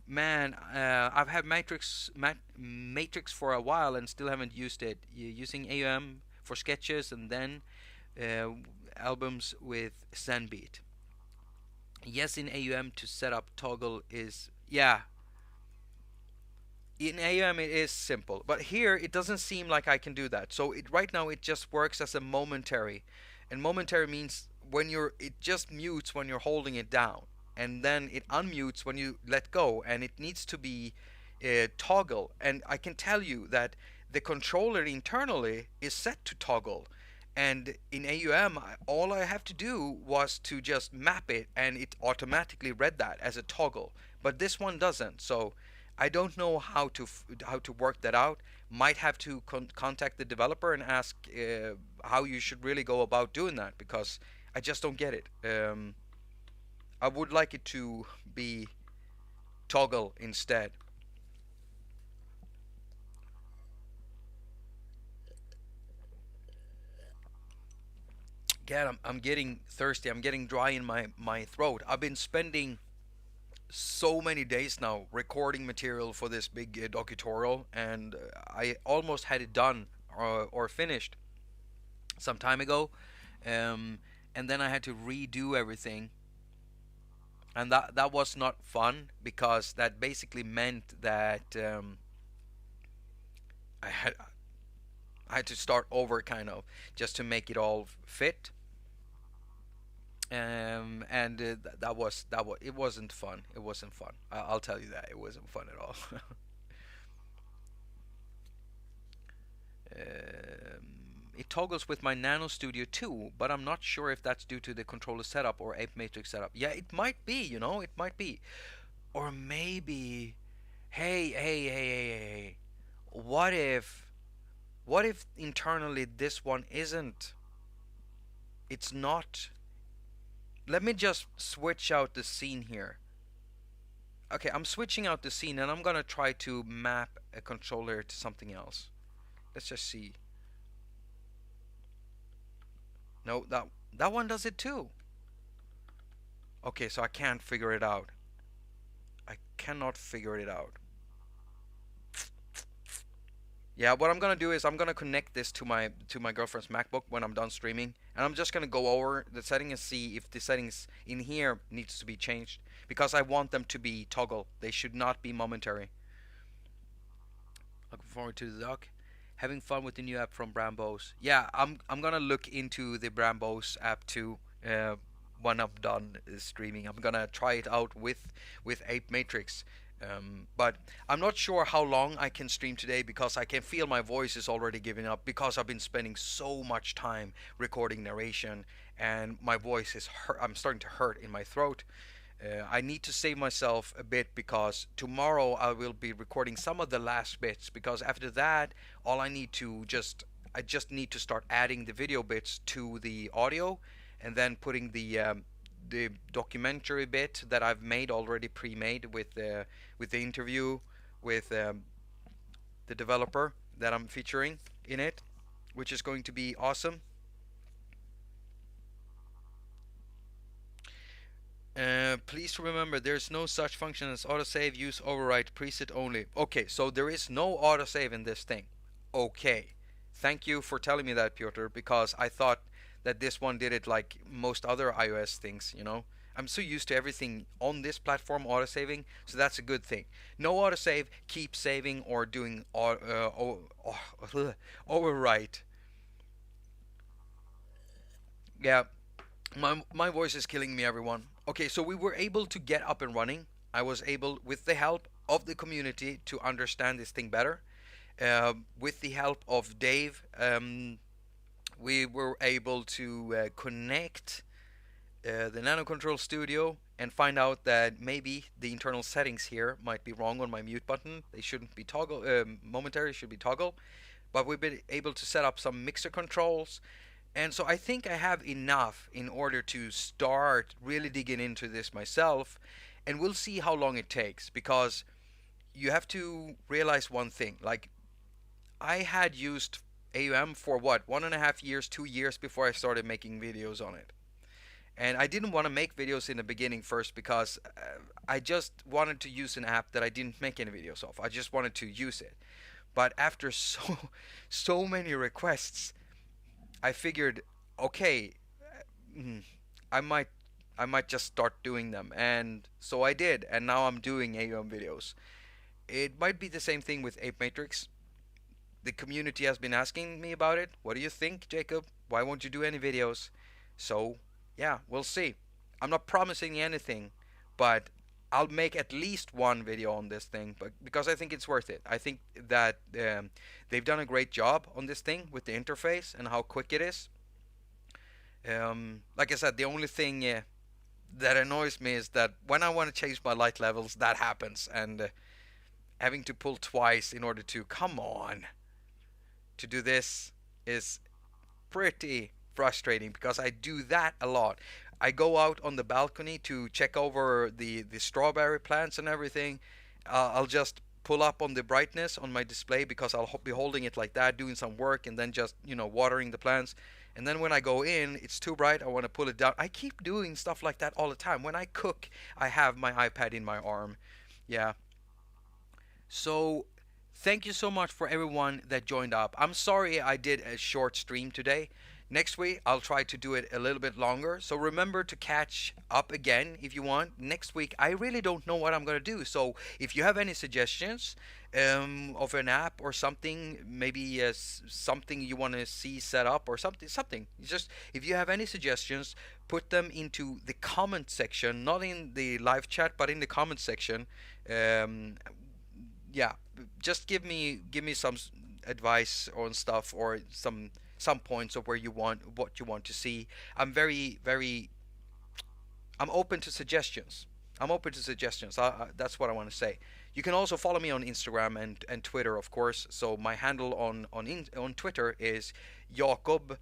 Man, I've had Matrix for a while and still haven't used it. Using AUM for sketches and then uh, albums with Zenbeat. Yes, in AUM to set up toggle is, yeah. In AUM it is simple, but here it doesn't seem like I can do that. So right now it just works as a momentary, and momentary means it just mutes when you're holding it down, and then it unmutes when you let go, and it needs to be toggle. And I can tell you that the controller internally is set to toggle, and in AUM all I have to do was to just map it, and it automatically read that as a toggle, but this one doesn't. So I don't know how to work that out. Might have to contact the developer and ask how you should really go about doing that, because I just don't get it. I would like it to be toggle instead. God, I'm getting thirsty. I'm getting dry in my throat. I've been spending so many days now recording material for this big docutorial, and I almost had it done or finished some time ago, and then I had to redo everything, and that was not fun, because that basically meant that I had I had to start over, kind of, just to make it all fit. And that was it wasn't fun. It wasn't fun. I'll tell you that it wasn't fun at all. It toggles with my Nano Studio too, but I'm not sure if that's due to the controller setup or ApeMatrix setup. Yeah, it might be. It might be, or maybe. Hey. What if? What if internally this one isn't? It's not. Let me just switch out the scene here. Okay, I'm switching out the scene, and I'm gonna try to map a controller to something else. Let's just see. No, that one does it too. Okay, so I can't figure it out. I cannot figure it out. Yeah, what I'm gonna do is I'm gonna connect this to my girlfriend's MacBook when I'm done streaming, and I'm just gonna go over the settings and see if the settings in here needs to be changed, because I want them to be toggle. They should not be momentary. Looking forward to the doc. Having fun with the new app from Brambos. Yeah, I'm gonna look into the Brambos app too. When I'm done streaming, I'm gonna try it out with ApeMatrix. But I'm not sure how long I can stream today because I can feel my voice is already giving up because I've been spending so much time recording narration and my voice is hurt. I'm starting to hurt in my throat. I need to save myself a bit because tomorrow I will be recording some of the last bits because after that all I just need to start adding the video bits to the audio and then putting the documentary bit that I've made already pre-made with the interview with the developer that I'm featuring in it, which is going to be awesome. Please remember there's no such function as autosave, use overwrite preset only. Okay, so there is no autosave in this thing. Okay. Thank you for telling me that, Piotr, because I thought that this one did it like most other iOS things, you know? I'm so used to everything on this platform autosaving, so that's a good thing. No autosave, keep saving or doing overwrite. Yeah, my voice is killing me, everyone. Okay, so we were able to get up and running. I was able, with the help of the community, to understand this thing better. With the help of Dave, we were able to connect the Nano Control Studio and find out that maybe the internal settings here might be wrong on my mute button. They shouldn't be toggle, momentary, should be toggle. But we've been able to set up some mixer controls, and so I think I have enough in order to start really digging into this myself, and we'll see how long it takes because you have to realize one thing. Like, I had used AUM for what, 1.5 years, 2 years before I started making videos on it. And I didn't want to make videos in the beginning first because I just wanted to use an app that I didn't make any videos of. I just wanted to use it. But after so many requests, I figured, okay, mm, I might I might just start doing them. And so I did, and now I'm doing AUM videos. It might be the same thing with ApeMatrix. The community has been asking me about it. What do you think, Jacob? Why won't you do any videos? So, yeah, we'll see. I'm not promising anything, but I'll make at least one video on this thing, but because I think it's worth it. I think that they've done a great job on this thing with the interface and how quick it is. Like I said, the only thing that annoys me is that when I want to change my light levels, that happens, and having to pull twice in order to come on to do this is pretty frustrating because I do that a lot. I go out on the balcony to check over the strawberry plants and everything. I'll just pull up on the brightness on my display because I'll be holding it like that, doing some work, and then just, watering the plants. And then when I go in, it's too bright. I want to pull it down. I keep doing stuff like that all the time. When I cook, I have my iPad in my arm. Yeah. So thank you so much for everyone that joined up. I'm sorry I did a short stream today. Next week, I'll try to do it a little bit longer. So remember to catch up again if you want. Next week, I really don't know what I'm going to do. So if you have any suggestions of an app or something, maybe something you want to see set up or something. Just if you have any suggestions, put them into the comment section, not in the live chat, but in the comment section. Um, yeah, just give me some advice on stuff or some points of what you want to see. I'm very I'm open to suggestions. I'm open to suggestions. That's what I want to say. You can also follow me on Instagram and Twitter, of course. So my handle on Twitter is Jakob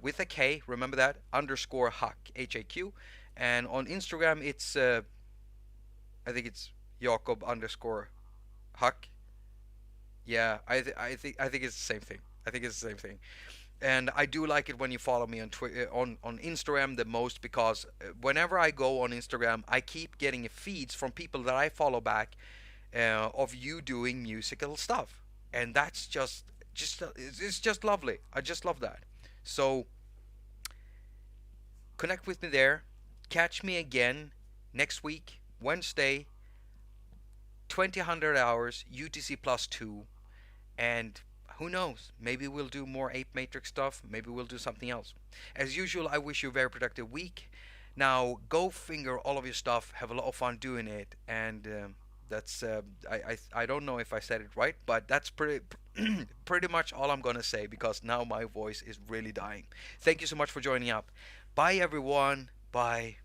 with a K. Remember that underscore haQ HAQ, and on Instagram it's I think it's Jakob underscore haQ. Yeah, I think it's the same thing. I think it's the same thing. And I do like it when you follow me on Instagram the most because whenever I go on Instagram, I keep getting feeds from people that I follow back of you doing musical stuff, and that's just it's just lovely. I just love that. So connect with me there. Catch me again next week, Wednesday, 2000 hours UTC plus 2, and who knows? Maybe we'll do more ApeMatrix stuff. Maybe we'll do something else. As usual, I wish you a very productive week. Now, go finger all of your stuff. Have a lot of fun doing it. And That's I don't know if I said it right, but that's pretty much all I'm gonna say because now my voice is really dying. Thank you so much for joining up. Bye everyone. Bye.